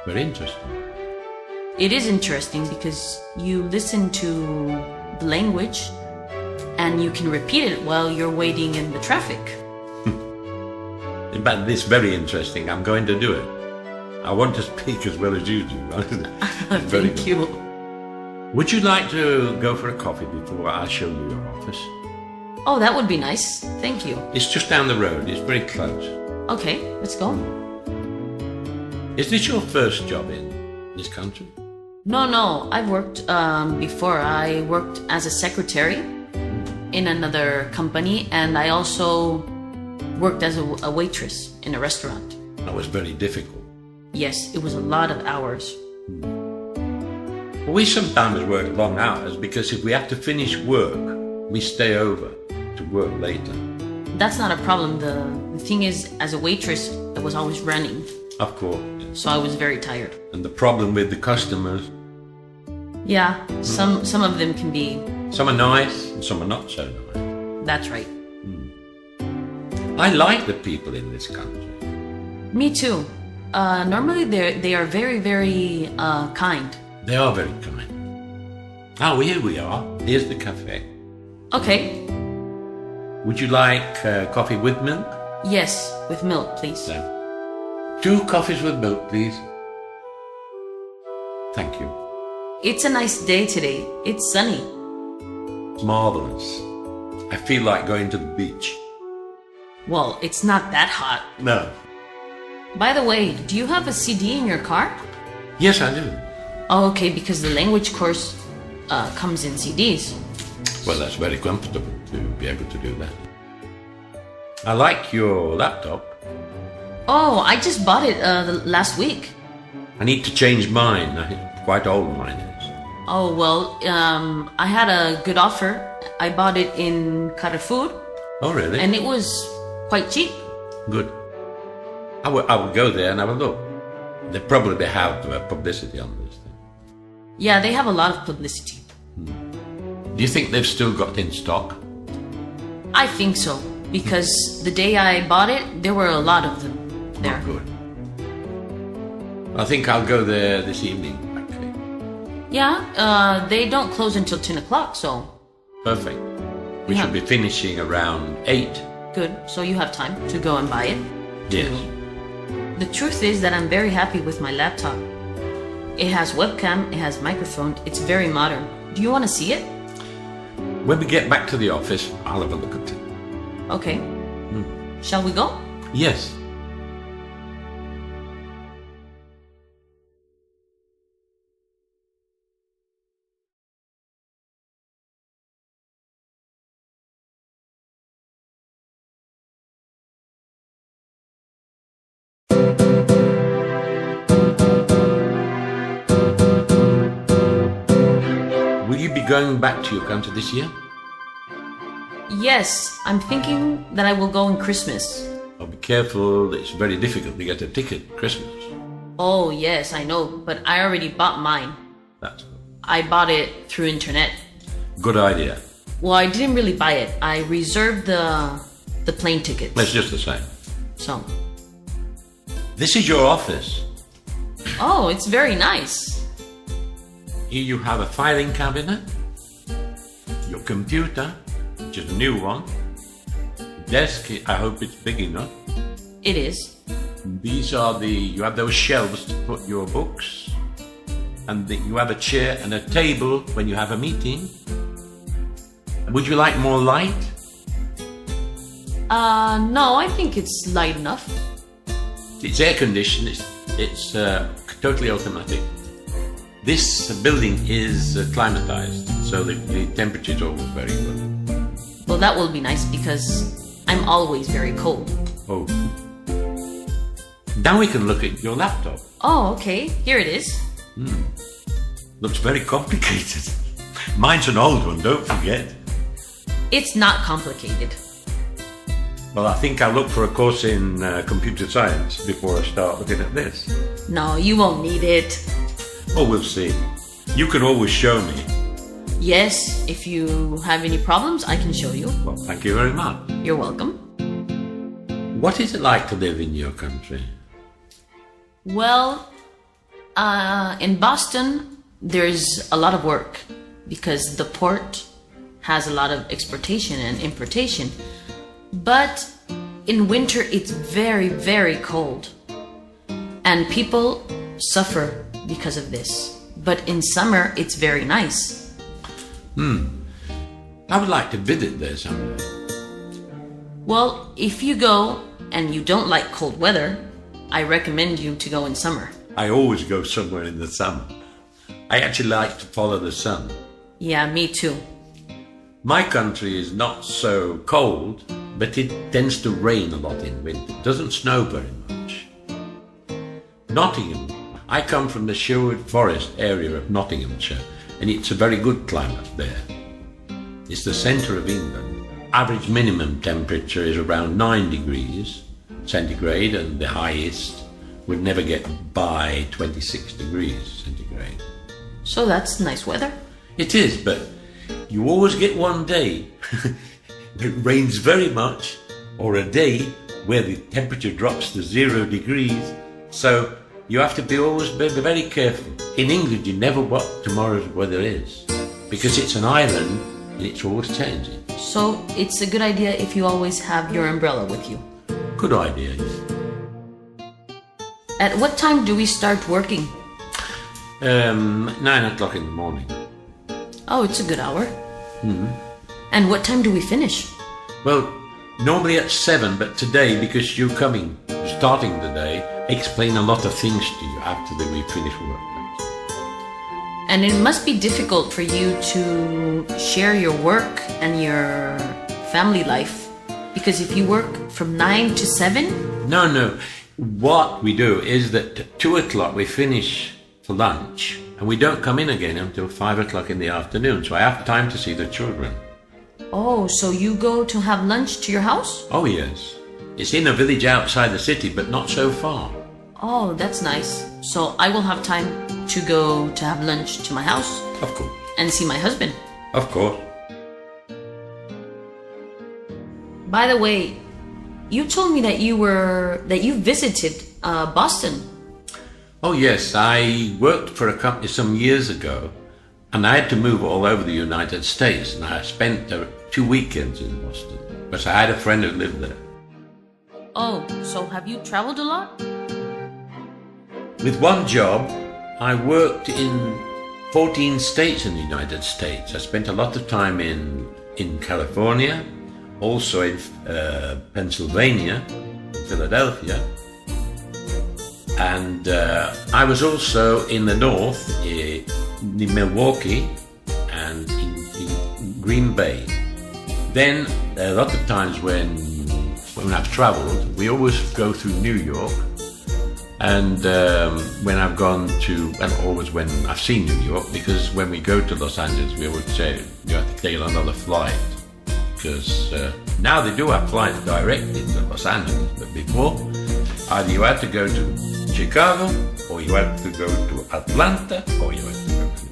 Very interesting. It is interesting because you listen to the language and you can repeat it while you're waiting in the traffic. In fact, this is very interesting. I'm going to do it. I want to speak as well as you do. Very Thank good. you. Would you like to go for a coffee before I show you your office? Oh, that would be nice. Thank you. It's just down the road. It's very close. Okay, let's go. Is this your first job in this country? No, I've worked before. I worked as a secretary in another company, and I also worked as a waitress in a restaurant. That was very difficult. Yes, it was a lot of hours. We sometimes work long hours because if we have to finish work, we stay over to work later. That's not a problem. The thing is, as a waitress, I was always running, Of course. so I was very tired. And the problem with the customers, Yeah, some of them can be. some are nice and some are not so nice. That's right. I like the people in this country. Me too. Normally they are very, very kind. They are very kind. Oh, here we are. Here's the cafe. Okay. Would you like coffee with milk? Yes, with milk, please. No. 2 coffees with milk, please. Thank you. It's a nice day today. It's sunny. It's marvelous. I feel like going to the beach. Well, it's not that hot. No. By the way, do you have a CD in your car? Yes, I do. Oh, okay, because the language course comes in CDs. Well, that's very comfortable to be able to do that. I like your laptop. Oh, I just bought it last week. I need to change mine. It's quite old, mine is. Oh, well, I had a good offer. I bought it in Carrefour, Oh, really? and it was quite cheap. Good. I will go there and have a look. They probably have publicity on this thing. Yeah, they have a lot of publicity. Do you think they've still got in stock? I think so, because the day I bought it, there were a lot of them there. Oh, good. I think I'll go there this evening, actually. Yeah, they don't close until 10 o'clock, so Perfect. We Yeah. should be finishing around 8. good. So you have time to go and buy it. Yes. The truth is that I'm very happy with my laptop. It has webcam, it has microphone, it's very modern. Do you want to see it? When we get back to the office, I'll have a look at it. Okay. Shall we go? Yes. Will you be going back to your country this year? Yes, I'm thinking that I will go in Christmas. Oh, be careful, it's very difficult to get a ticket at Christmas. Oh, yes, I know, but I already bought mine. That's good. I bought it through internet. Good idea. Well, I didn't really buy it. I reserved the plane tickets. It's just the same. So, This is your office. oh, it's very nice. Here you have a filing cabinet, your computer, which is a new one, desk, I hope it's big enough. It is. These are you have those shelves to put your books, and you have a chair and a table when you have a meeting. Would you like more light? No, I think it's light enough. It's air conditioned, it's totally automatic. This building is climatized, so the temperature is always very good. Well, that will be nice because I'm always very cold. Oh. Now we can look at your laptop. Oh, okay. Here it is. Looks very complicated. Mine's an old one, don't forget. It's not complicated. Well, I think I'll look for a course in computer science before I start looking at this. No, you won't need it. Oh, we'll see. You can always show me. Yes, if you have any problems, I can show you. Well, thank you very much. You're welcome. What is it like to live in your country? Well, in Boston, there's a lot of work because the port has a lot of exportation and importation. But in winter, it's very, very cold. And people suffer because of this. But in summer, it's very nice. I would like to visit there someday. Well, if you go and you don't like cold weather, I recommend you to go in summer. I always go somewhere in the summer. I actually like to follow the sun. Yeah, me too. My country is not so cold, but it tends to rain a lot in winter. It doesn't snow very much. Nottingham. I come from the Sherwood Forest area of Nottinghamshire, and it's a very good climate there. It's the centre of England. average minimum temperature is around 9 degrees centigrade, and the highest would never get by 26 degrees centigrade. So that's nice weather. It is, but you always get one day it rains very much, or a day where the temperature drops to 0 degrees. So you have to be always very careful. In England, you never what tomorrow's weather is, because it's an island and it's always changing. So it's a good idea if you always have your umbrella with you. Good idea. At what time do we start working? 9 o'clock in the morning. Oh, it's a good hour. And what time do we finish? Well, normally at 7, but today, because you're starting the day, explain a lot of things to you after we finish work. And it must be difficult for you to share your work and your family life, because if you work from 9 to 7? No. What we do is that at 2 o'clock we finish for lunch, and we don't come in again until 5 o'clock in the afternoon, so I have time to see the children. Oh, so you go to have lunch to your house? Oh yes. It's in a village outside the city, but not so far. Oh, that's nice. So I will have time to go to have lunch to my house. Of course. And see my husband. Of course. By the way, you told me that you visited Boston. Oh yes, I worked for a company some years ago, and I had to move all over the United States, and I spent 2 weekends in Boston, because I had a friend who lived there. Oh, so have you traveled a lot? With one job, I worked in 14 states in the United States. I spent a lot of time in California, also in Pennsylvania, Philadelphia, and I was also in the north, in Milwaukee and in Green Bay. Then a lot of times when I've traveled, we always go through New York, and when I've gone to, and always when I've seen New York, because when we go to Los Angeles, we always say you have to take another flight, because now they do have flights directly to Los Angeles, but before either you had to go to Chicago, or you had to go to Atlanta, or you had to go to...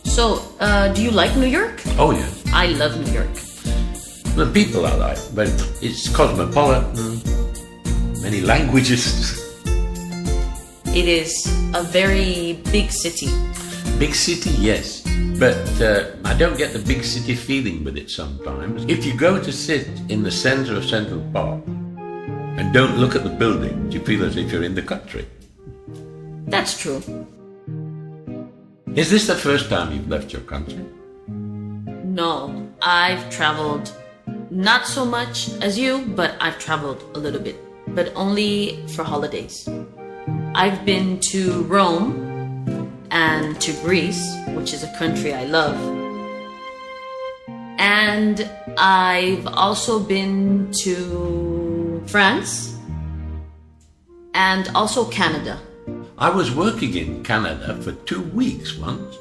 So, do you like New York? Oh yes. I love New York. The people I like, but it's cosmopolitan, many languages. It is a very big city. Big city, yes, but I don't get the big city feeling with it sometimes. If you go to sit in the center of Central Park and don't look at the buildings, you feel as if you're in the country. That's true. Is this the first time you've left your country? No, I've traveled not so much as you, but I've traveled a little bit, but only for holidays. I've been to Rome and to Greece, which is a country I love. And I've also been to France and also Canada. I was working in Canada for 2 weeks once,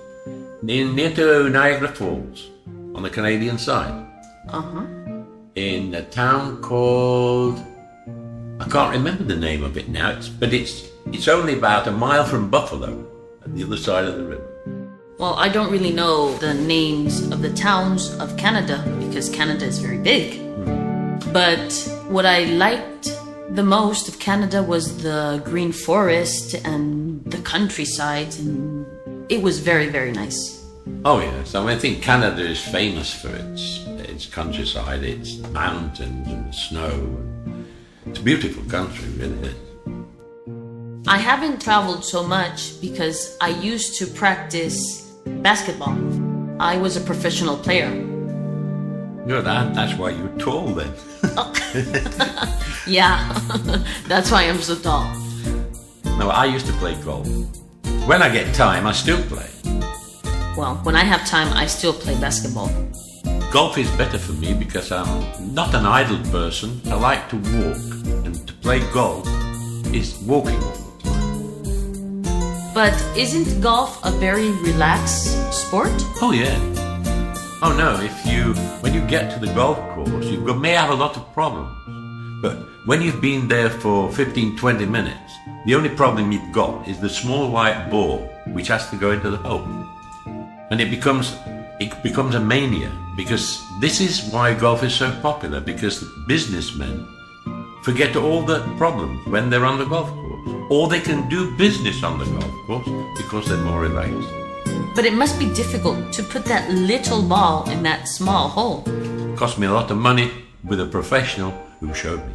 near to Niagara Falls, on the Canadian side. In a town called, I can't remember the name of it now, but it's only about a mile from Buffalo, at the other side of the river. Well, I don't really know the names of the towns of Canada because Canada is very big. But what I liked the most of Canada was the green forest and the countryside, and it was very, very nice. Oh yes, I think Canada is famous for its countryside, its mountains and snow. It's a beautiful country, really is. I haven't traveled so much because I used to practice basketball. I was a professional player. Good, that's why you're tall then. Yeah, that's why I'm so tall. No, I used to play golf. When I get time, I still play. Well, when I have time, I still play basketball. Golf is better for me because I'm not an idle person. I like to walk, and to play golf is walking all the time. But isn't golf a very relaxed sport? Oh yeah. Oh no, when you get to the golf course, may have a lot of problems. But when you've been there for 15, 20 minutes, the only problem you've got is the small white ball, which has to go into the hole. And it becomes a mania, because this is why golf is so popular, because businessmen forget all the problems when they're on the golf course. Or they can do business on the golf course because they're more relaxed. But it must be difficult to put that little ball in that small hole. It cost me a lot of money with a professional who showed me.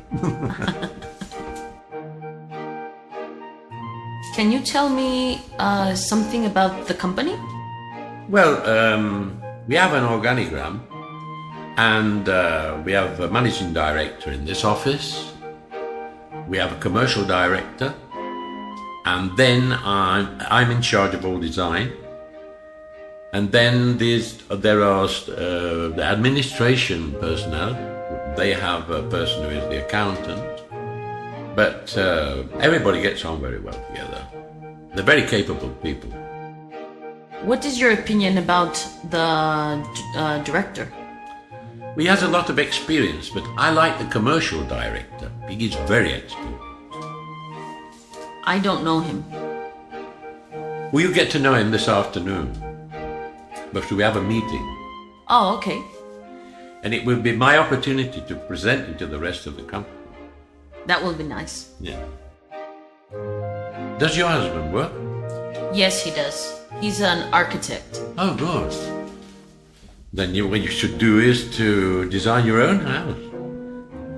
Can you tell me something about the company? Well, we have an organigram, and we have a managing director in this office. We have a commercial director, and then I'm in charge of all design. And then there are the administration personnel. They have a person who is the accountant. But everybody gets on very well together. They're very capable people. What is your opinion about the director? He has a lot of experience, but I like the commercial director. He's very experienced. I don't know him. Well, you get to know him this afternoon, because we have a meeting. Oh, okay. And it will be my opportunity to present him to the rest of the company. That will be nice. Yeah. Does your husband work? Yes, he does. He's an architect. Oh, good. Then what you should do is to design your own house.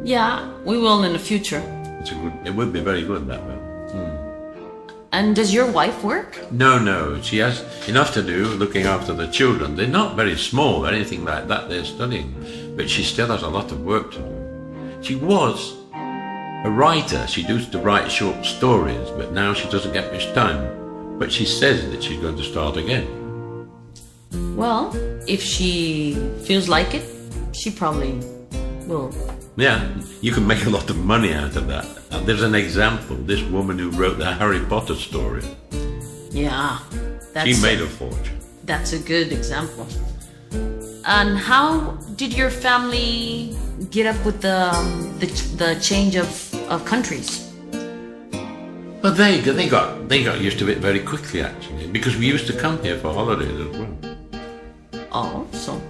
Yeah, we will in the future. It would be very good that way. And does your wife work? No. She has enough to do looking after the children. They're not very small or anything like that. They're studying. But she still has a lot of work to do. She was a writer. She used to write short stories, but now she doesn't get much time. But she says that she's going to start again. Well, if she feels like it, she probably will. Yeah, you can make a lot of money out of that. There's an example, this woman who wrote the Harry Potter story. Yeah, she made a fortune. That's a good example. And how did your family get up with the change of countries? Well, they got used to it very quickly, actually, because we used to come here for holidays as well. Oh, so.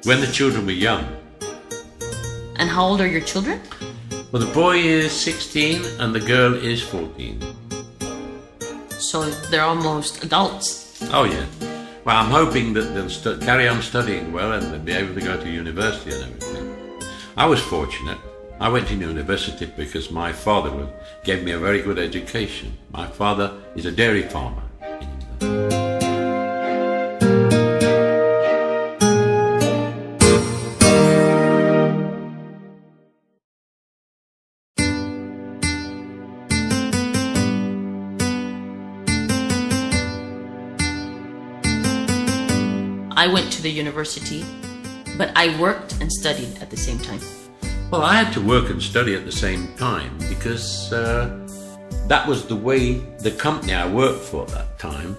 When the children were young. And how old are your children? Well, the boy is 16 and the girl is 14. So they're almost adults. Oh, yeah. Well, I'm hoping that they'll carry on studying well and they'll be able to go to university and everything. I was fortunate. I went to university because my father gave me a very good education. My father is a dairy farmer in England. I went to the university, but I worked and studied at the same time. Well, I had to work and study at the same time because that was the way the company I worked for at that time,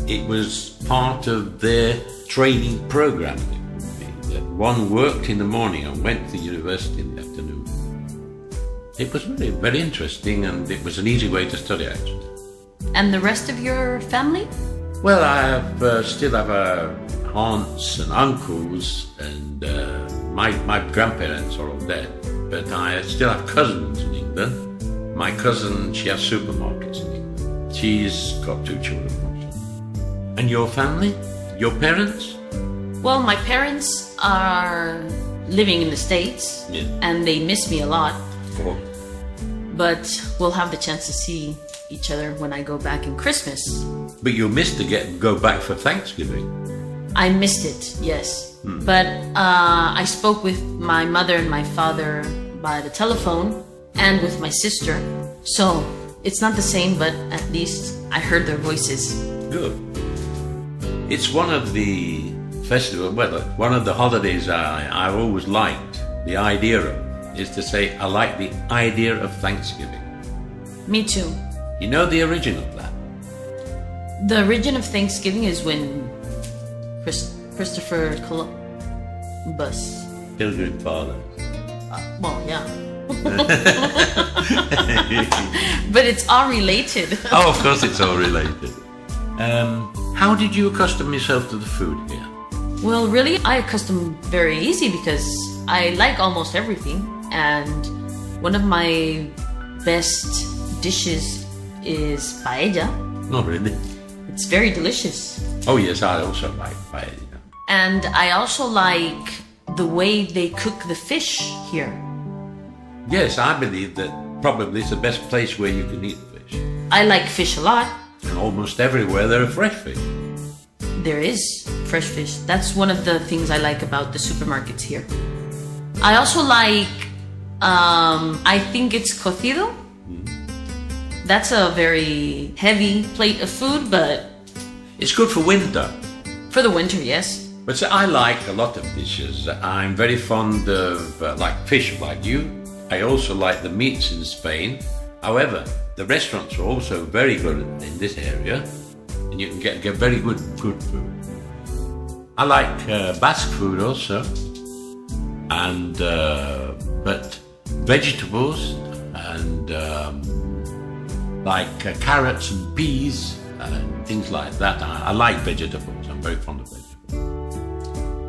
it was part of their training program. One worked in the morning and went to university in the afternoon. It was really very interesting and it was an easy way to study, actually. And the rest of your family? Well, I still have aunts and uncles, and my grandparents are all dead, but I still have cousins in England. My cousin, she has supermarkets in England. She's got 2 children also. And your family? Your parents? Well, my parents are living in the States, Yeah. and they miss me a lot. Oh. But we'll have the chance to see each other when I go back in Christmas. But you missed to go back for Thanksgiving. I missed it, yes. But I spoke with my mother and my father by the telephone and with my sister. So it's not the same, but at least I heard their voices. Good. It's one of the one of the holidays I always liked, the idea of, is to say I like the idea of Thanksgiving. Me too. You know the origin of that? The origin of Thanksgiving is when Christopher Columbus. Pilgrim Father. Well, yeah. But it's all related. Oh, of course it's all related. How did you accustom yourself to the food here? Well, really, I accustom very easy because I like almost everything. And one of my best dishes is paella. Not really. It's very delicious. Oh yes, I also like paella. And I also like the way they cook the fish here. Yes, I believe that probably it's the best place where you can eat fish. I like fish a lot. And almost everywhere there are fresh fish. There is fresh fish. That's one of the things I like about the supermarkets here. I also like, I think it's cocido. That's a very heavy plate of food, but It's good for winter. for the winter, yes. But so I like a lot of dishes. I'm very fond of like fish like you. I also like the meats in Spain. However, the restaurants are also very good in this area, and you can get very good food. I like Basque food also, and but vegetables and like carrots and peas and things like that. I like vegetables. I'm very fond of vegetables.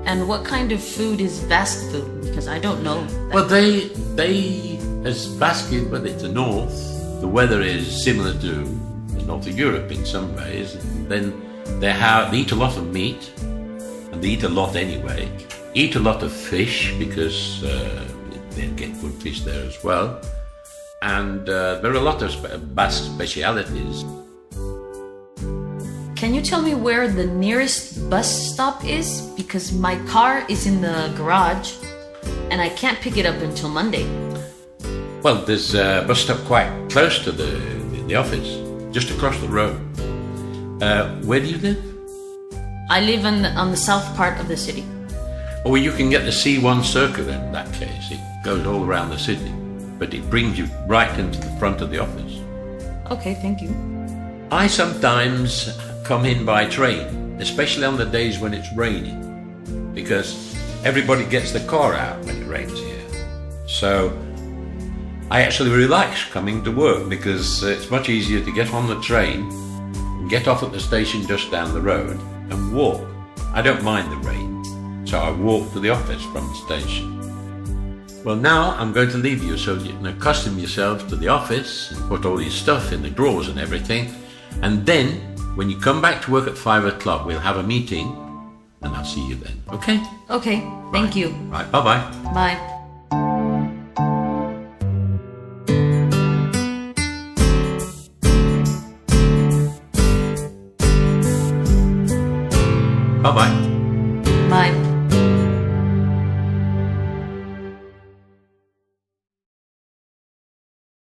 And what kind of food is Basque food? Because I don't know. Well, they as Basque, well, it's the north. The weather is similar to the north of Europe in some ways. Then they eat a lot of meat, and they eat a lot anyway. Eat a lot of fish because they get good fish there as well. And there are a lot of Basque specialities. Can you tell me where the nearest bus stop is? Because my car is in the garage and I can't pick it up until Monday. Well, there's a bus stop quite close to the office, just across the road. Where do you live? I live on the south part of the city. Or you can get the C1 circle in that case. It goes all around the city, but it brings you right into the front of the office. Okay, thank you. I sometimes come in by train, especially on the days when it's raining, because everybody gets the car out when it rains here. So I actually relax coming to work because it's much easier to get on the train and get off at the station just down the road and walk. I don't mind the rain, so I walk to the office from the station. Well, now I'm going to leave you so you can accustom yourself to the office and put all your stuff in the drawers and everything. And then, when you come back to work at 5 o'clock, we'll have a meeting and I'll see you then. Okay? Okay, thank you. Right, bye-bye. Bye. Bye-bye. Bye.